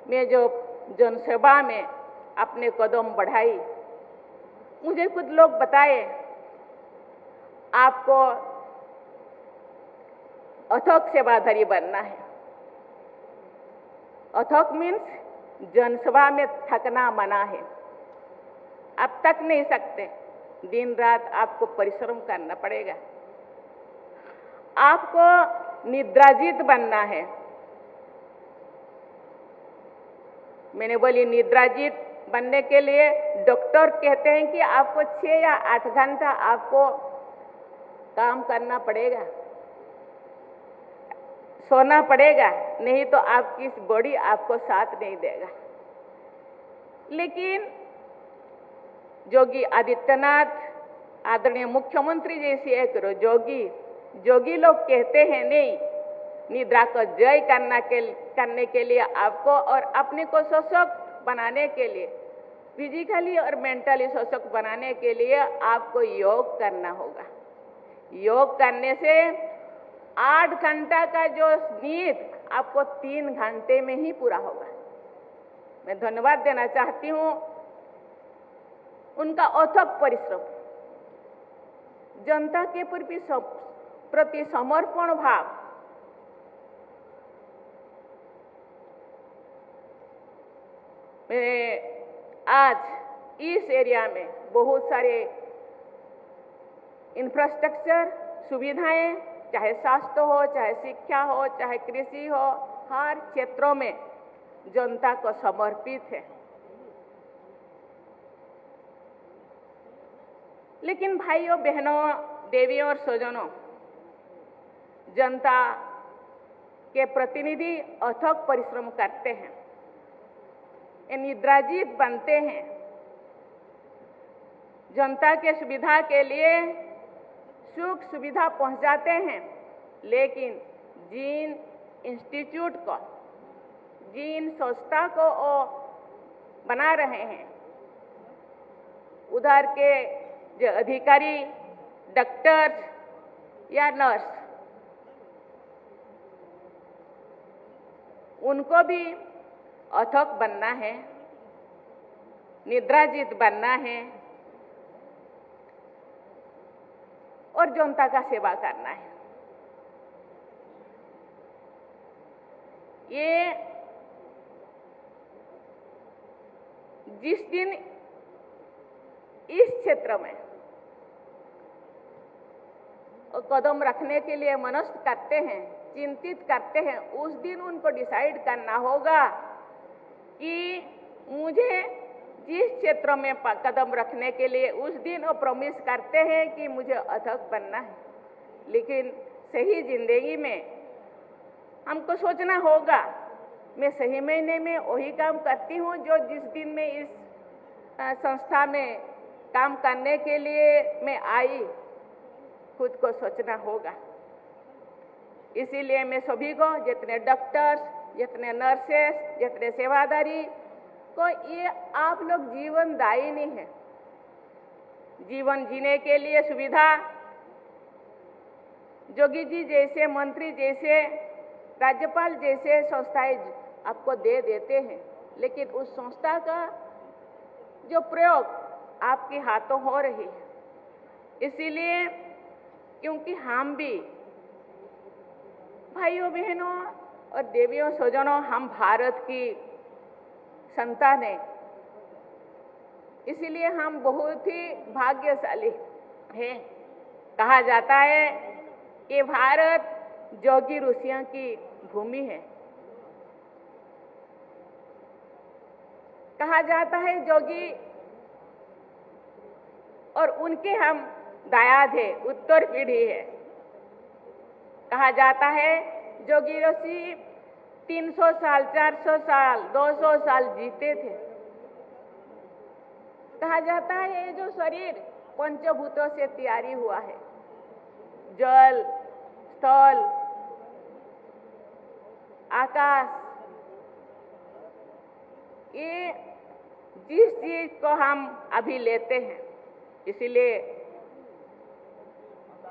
मैं जो जनसेवा में अपने कदम बढ़ाई, मुझे कुछ लोग बताए आपको अथक सेवाधारी बनना है। अथक मीन्स जनसभा में थकना मना है। आप थक नहीं सकते, दिन रात आपको परिश्रम करना पड़ेगा। आपको निद्राजीत बनना है। मैंने बोली निद्राजीत बनने के लिए डॉक्टर कहते हैं कि आपको 6 या 8 घंटा आपको काम करना पड़ेगा, सोना पड़ेगा, नहीं तो आपकी बॉडी आपको साथ नहीं देगा। लेकिन योगी आदित्यनाथ आदरणीय मुख्यमंत्री जैसी एक जोगी लोग कहते हैं नहीं, निद्रा को जय करने के लिए आपको और अपने को सशक्त बनाने के लिए, फिजिकली और मेंटली सशक्त बनाने के लिए आपको योग करना होगा। योग करने से 8 घंटा का जो नींद आपको 3 घंटे में ही पूरा होगा। मैं धन्यवाद देना चाहती हूँ उनका अथक परिश्रम, जनता के प्रति समर्पण भाव, मैं आज इस एरिया में बहुत सारे इंफ्रास्ट्रक्चर सुविधाएं, चाहे स्वास्थ्य हो, चाहे शिक्षा हो, चाहे कृषि हो, हर क्षेत्रों में जनता को समर्पित है। लेकिन भाइयों बहनों, देवियों और स्वजनों, जनता के प्रतिनिधि अथक परिश्रम करते हैं, ये निद्राजीत बनते हैं, जनता के सुविधा के लिए सुख सुविधा पहुंचाते हैं। लेकिन जिन इंस्टीट्यूट को, जिन संस्था को वो बना रहे हैं, उधर के जो अधिकारी, डॉक्टर्स या नर्स, उनको भी अथक बनना है, निद्राजीत बनना है और जनता का सेवा करना है। ये जिस दिन इस क्षेत्र में कदम रखने के लिए मनस्थ करते हैं, चिंतित करते हैं, उस दिन उनको डिसाइड करना होगा कि मुझे जिस क्षेत्र में कदम रखने के लिए, उस दिन वो प्रॉमिस करते हैं कि मुझे अथक बनना है। लेकिन सही जिंदगी में हमको सोचना होगा, मैं सही महीने में वही काम करती हूँ जो जिस दिन मैं इस संस्था में काम करने के लिए मैं आई, खुद को सोचना होगा। इसीलिए मैं सभी को, जितने डॉक्टर्स, जितने नर्सेस, जितने सेवादारी को, ये आप लोग जीवनदायिनी है। जीवन जीने के लिए सुविधा जोगी जी जैसे, मंत्री जैसे, राज्यपाल जैसे संस्थाएं आपको दे देते हैं, लेकिन उस संस्था का जो प्रयोग आपके हाथों हो रही है। इसीलिए क्योंकि हम भी भाइयों बहनों और देवियों स्वजनों, हम भारत की संतान हैं, इसीलिए हम बहुत ही भाग्यशाली हैं। कहा जाता है कि भारत जोगी ऋषियों की भूमि है। कहा जाता है जोगी और उनके हम दायाद है, उत्तर पीढ़ी है। कहा जाता है जोगी ऋषि 300 साल, 400 साल, 200 साल जीते थे। कहा जाता है ये जो शरीर पंचभूतों से तैयारी हुआ है, जल, स्थल, आकाश, ये जिस चीज को हम अभी लेते हैं, इसीलिए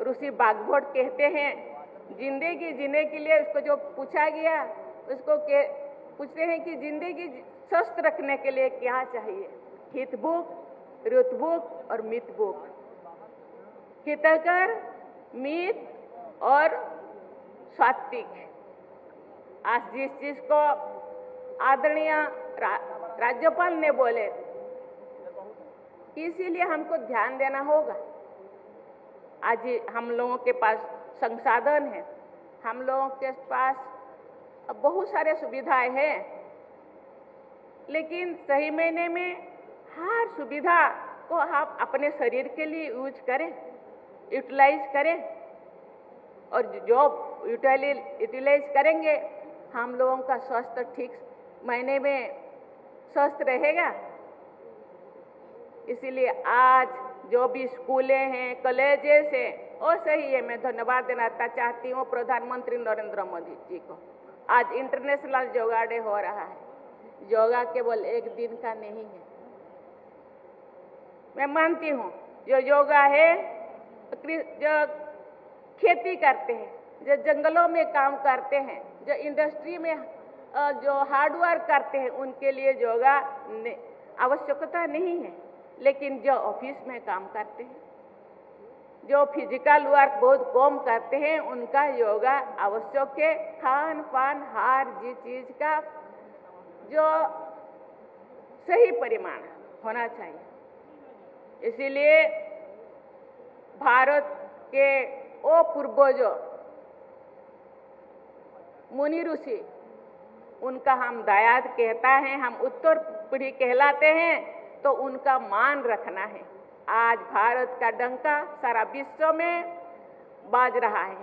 ऋषि बागभट कहते हैं, जिंदगी जीने के लिए उसको जो पूछा गया, उसको पूछते हैं कि जिंदगी स्वस्थ रखने के लिए क्या चाहिए? हित भूख, ऋत भूख और मित भूख। हितकर, मित और सात्विक। आज जिस चीज को आदरणीय राज्यपाल ने बोले, इसीलिए हमको ध्यान देना होगा। आज हम लोगों के पास संसाधन है, हम लोगों के पास बहुत सारे सुविधाएं हैं, लेकिन सही मायने में हर सुविधा को आप अपने शरीर के लिए यूज करें, यूटिलाइज करें, और जो यूटिलाइज करेंगे हम लोगों का स्वास्थ्य ठीक मायने में स्वस्थ रहेगा। इसीलिए आज जो भी स्कूलें हैं, कॉलेजेस हैं, और सही है, मैं धन्यवाद देना चाहती हूँ प्रधानमंत्री नरेंद्र मोदी जी को। आज इंटरनेशनल योगा डे हो रहा है। योगा केवल एक दिन का नहीं है। मैं मानती हूँ जो योगा है, जो खेती करते हैं, जो जंगलों में काम करते हैं, जो इंडस्ट्री में जो हार्डवर्क करते हैं, उनके लिए योगा आवश्यकता नहीं है। लेकिन जो ऑफिस में काम करते हैं, जो फिजिकल वर्क बहुत कम करते हैं, उनका योगा आवश्यक है। खान पान हर चीज का जो सही परिमाण होना चाहिए। इसीलिए भारत के वो पूर्वजों मुनि ऋषि, उनका हम दायाद कहता है, हम उत्तर पीढ़ी कहलाते हैं, तो उनका मान रखना है। आज भारत का डंका सारा विश्व में बाज रहा है,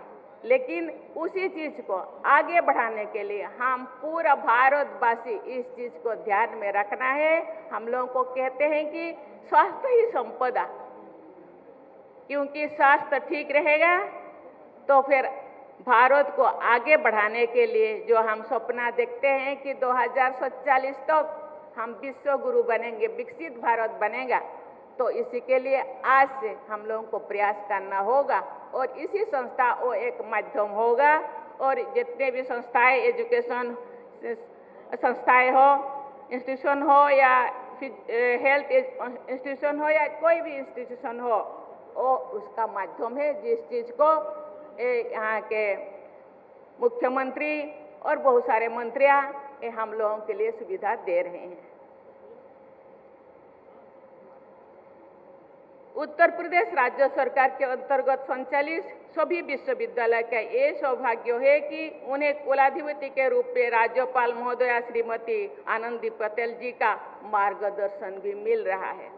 लेकिन उसी चीज को आगे बढ़ाने के लिए हम पूरा भारतवासी इस चीज को ध्यान में रखना है। हम लोगों को कहते हैं कि स्वास्थ्य ही संपदा, क्योंकि स्वास्थ्य ठीक रहेगा तो फिर भारत को आगे बढ़ाने के लिए जो हम सपना देखते हैं कि 2047 तक हम विश्व गुरु बनेंगे, विकसित भारत बनेगा, तो इसी के लिए आज से हम लोगों को प्रयास करना होगा। और इसी संस्था वो एक माध्यम होगा, और जितने भी संस्थाएं, एजुकेशन संस्थाएं हो, इंस्टीट्यूशन हो, या हेल्थ इंस्टीट्यूशन हो, या कोई भी इंस्टीट्यूशन हो, वो उसका माध्यम है। जिस चीज को यहाँ के मुख्यमंत्री और बहुत सारे मंत्रियां हम लोगों के लिए सुविधा दे रहे हैं। उत्तर प्रदेश राज्य सरकार के अंतर्गत संचालित सभी विश्वविद्यालय का ये सौभाग्य है कि उन्हें कुलाधिपति के रूप में राज्यपाल महोदया श्रीमती आनंदी पटेल जी का मार्गदर्शन भी मिल रहा है।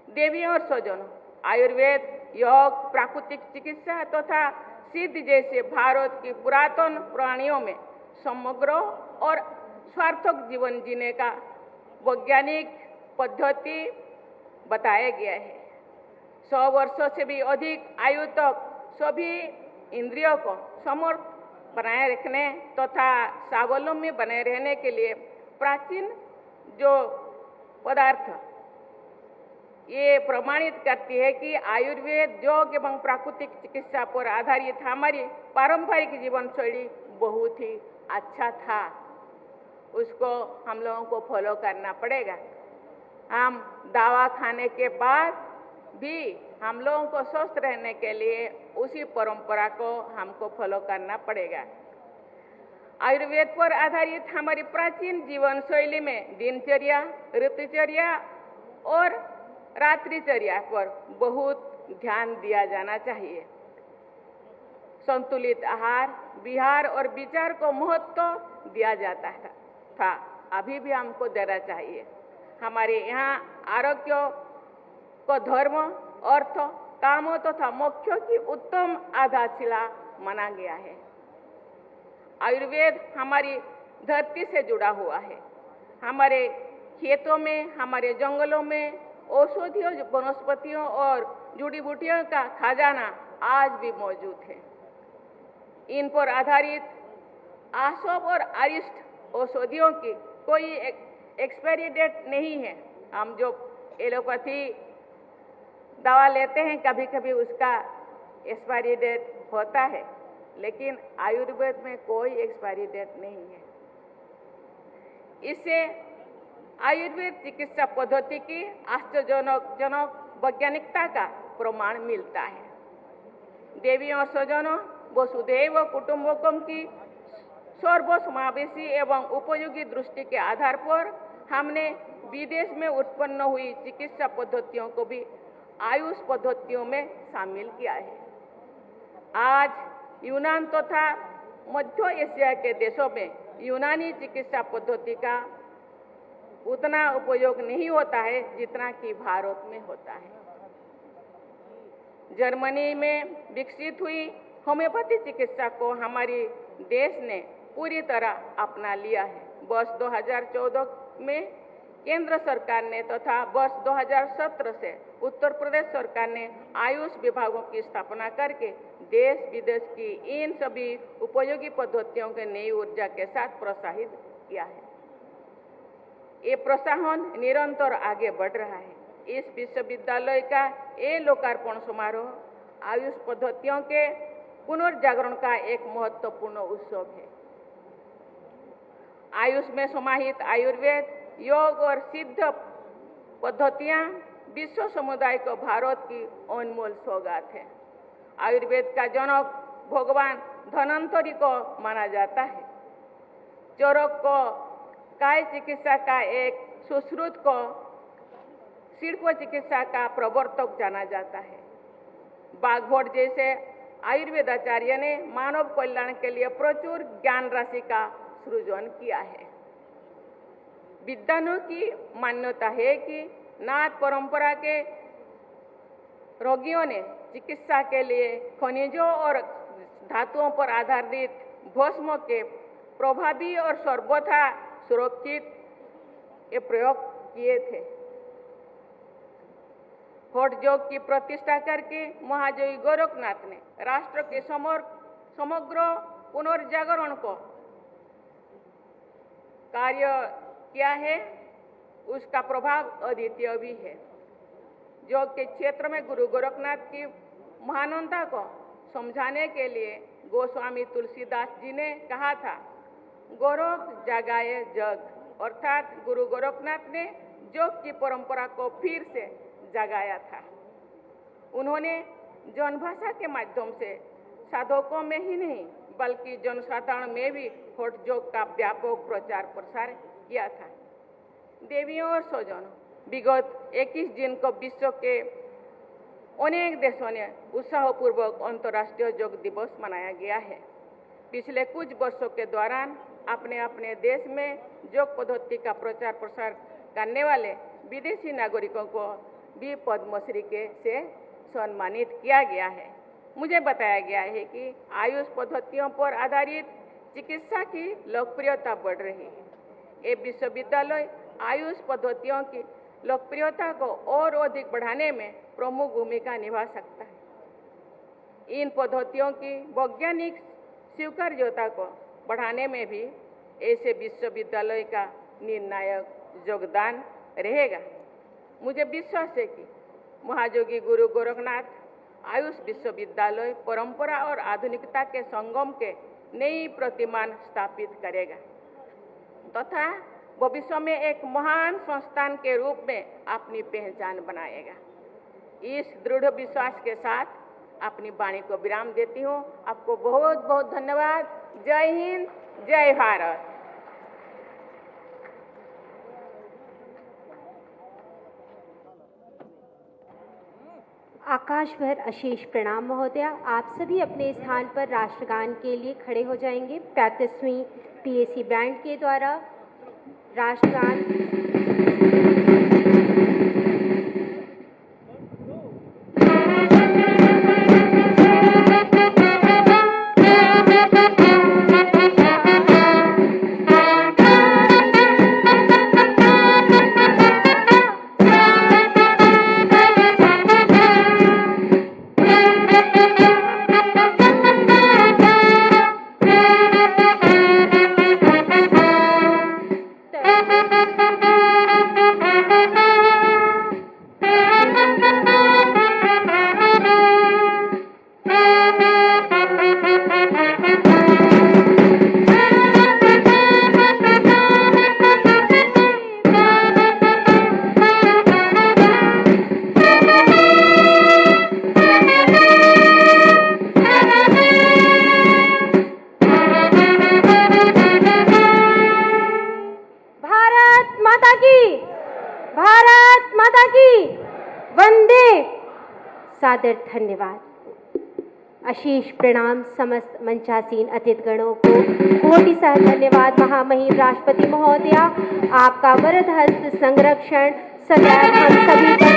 देवी और स्वजनों, आयुर्वेद, योग, प्राकृतिक चिकित्सा तथा सिद्ध जैसे भारत की पुरातन प्राणियों में समग्र और सार्थक जीवन जीने का वैज्ञानिक पद्धति बताया गया है। 100 वर्षों से भी अधिक आयु तक सभी इंद्रियों को समर्थ बनाए रखने तथा स्वावलंबी बने रहने के लिए प्राचीन जो पदार्थ ये प्रमाणित करती है कि आयुर्वेद, योग एवं प्राकृतिक चिकित्सा पर आधारित हमारी पारंपरिक जीवन शैली बहुत ही अच्छा था। उसको हम लोगों को फॉलो करना पड़ेगा। हम दवा खाने के बाद भी हम लोगों को स्वस्थ रहने के लिए उसी परंपरा को हमको फॉलो करना पड़ेगा। आयुर्वेद पर आधारित हमारी प्राचीन जीवन शैली में दिनचर्या, ऋतुचर्या और रात्रिचर्या पर बहुत ध्यान दिया जाना चाहिए। संतुलित आहार, विहार और विचार को महत्व दिया जाता था, अभी भी हमको देना चाहिए। हमारे यहाँ आरोग्य को धर्म, अर्थ, काम तथा मोक्ष की उत्तम आधारशिला माना गया है। आयुर्वेद हमारी धरती से जुड़ा हुआ है। हमारे खेतों में, हमारे जंगलों में औषधियों, वनस्पतियों और जड़ी बूटियों का खजाना आज भी मौजूद है। इन पर आधारित आसोप और अरिष्ट औषधियों की कोई एक्सपायरी डेट नहीं है। हम जो एलोपैथी दवा लेते हैं, कभी कभी उसका एक्सपायरी डेट होता है, लेकिन आयुर्वेद में कोई एक्सपायरी डेट नहीं है। इससे आयुर्वेद चिकित्सा पद्धति की आश्चर्यजनक वैज्ञानिकता का प्रमाण मिलता है। देवी और स्वजनों, वसुधैव कुटुंबकम की सर्वसमावेशी एवं उपयोगी दृष्टि के आधार पर हमने विदेश में उत्पन्न हुई चिकित्सा पद्धतियों को भी आयुष पद्धतियों में शामिल किया है। आज यूनान तथा मध्य एशिया के देशों में यूनानी चिकित्सा पद्धति का उतना उपयोग नहीं होता है जितना कि भारत में होता है। जर्मनी में विकसित हुई होम्योपैथी चिकित्सा को हमारी देश ने पूरी तरह अपना लिया है। वर्ष 2014 में केंद्र सरकार ने तथा वर्ष 2017 से उत्तर प्रदेश सरकार ने आयुष विभागों की स्थापना करके देश विदेश की इन सभी उपयोगी पद्धतियों के नई ऊर्जा के साथ प्रोत्साहित किया है। ये प्रोत्साहन निरंतर आगे बढ़ रहा है। इस विश्वविद्यालय का ये लोकार्पण समारोह आयुष पद्धतियों के पुनर्जागरण का एक महत्वपूर्ण उत्सव है। आयुष में समाहित आयुर्वेद, योग और सिद्ध पद्धतियां विश्व समुदाय को भारत की अनमोल सौगात है। आयुर्वेद का जनक भगवान धन्वंतरि को माना जाता है। चरक को काय चिकित्सा का एक सुश्रुत को शिल्प चिकित्सा का प्रवर्तक जाना जाता है। बाघभट जैसे आयुर्वेदाचार्य ने मानव कल्याण के लिए प्रचुर ज्ञान राशि का सृजन किया है। विद्वानों की मान्यता है कि नाथ परंपरा के रोगियों ने चिकित्सा के लिए खनिजों और धातुओं पर आधारित भस्म के प्रभावी और सर्वथा सुरक्षित ये प्रयोग किए थे। हठ योग की प्रतिष्ठा करके महायोगी गोरखनाथ ने राष्ट्र के समग्र पुनर्जागरण को कार्य किया है। उसका प्रभाव अद्वितीय भी है। योग के क्षेत्र में गुरु गोरखनाथ की महानता को समझाने के लिए गोस्वामी तुलसीदास जी ने कहा था, गोरख जगाए जग, अर्थात गुरु गोरखनाथ ने योग की परंपरा को फिर से जगाया था। उन्होंने जनभाषा के माध्यम से साधकों में ही नहीं बल्कि जनसाधारण में भी हठ योग का व्यापक प्रचार प्रसार किया था। देवियों और स्वजनों, विगत 21 जून को विश्व के अनेक देशों ने उत्साहपूर्वक अंतर्राष्ट्रीय योग दिवस मनाया गया है। पिछले कुछ वर्षों के दौरान अपने अपने देश में योग पद्धति का प्रचार प्रसार करने वाले विदेशी नागरिकों को भी पद्मश्री से सम्मानित किया गया है। मुझे बताया गया है कि आयुष पद्धतियों पर आधारित चिकित्सा की लोकप्रियता बढ़ रही है। ये विश्वविद्यालय आयुष पद्धतियों की लोकप्रियता को और अधिक बढ़ाने में प्रमुख भूमिका निभा सकता है। इन पद्धतियों की वैज्ञानिक स्वीकार्यता को बढ़ाने में भी ऐसे विश्वविद्यालय का निर्णायक योगदान रहेगा। मुझे विश्वास है कि महायोगी गुरु गोरखनाथ आयुष विश्वविद्यालय परंपरा और आधुनिकता के संगम के नई प्रतिमान स्थापित करेगा तथा भविष्य में एक महान संस्थान के रूप में अपनी पहचान बनाएगा। इस दृढ़ विश्वास के साथ अपनी वाणी को विराम देती हूँ। आपको बहुत बहुत धन्यवाद। जय हिंद, जय भारत। आकाश भर अशेष प्रणाम महोदया। आप सभी अपने स्थान पर राष्ट्रगान के लिए खड़े हो जाएंगे। 35वीं पीएसी बैंड के द्वारा राष्ट्रगान सादर धन्यवाद। आशीष प्रणाम समस्त मंचासीन अतिथिगणों को कोटि सह धन्यवाद। महामहिम राष्ट्रपति महोदया, आपका वरद हस्त संरक्षण सदैव हम सभी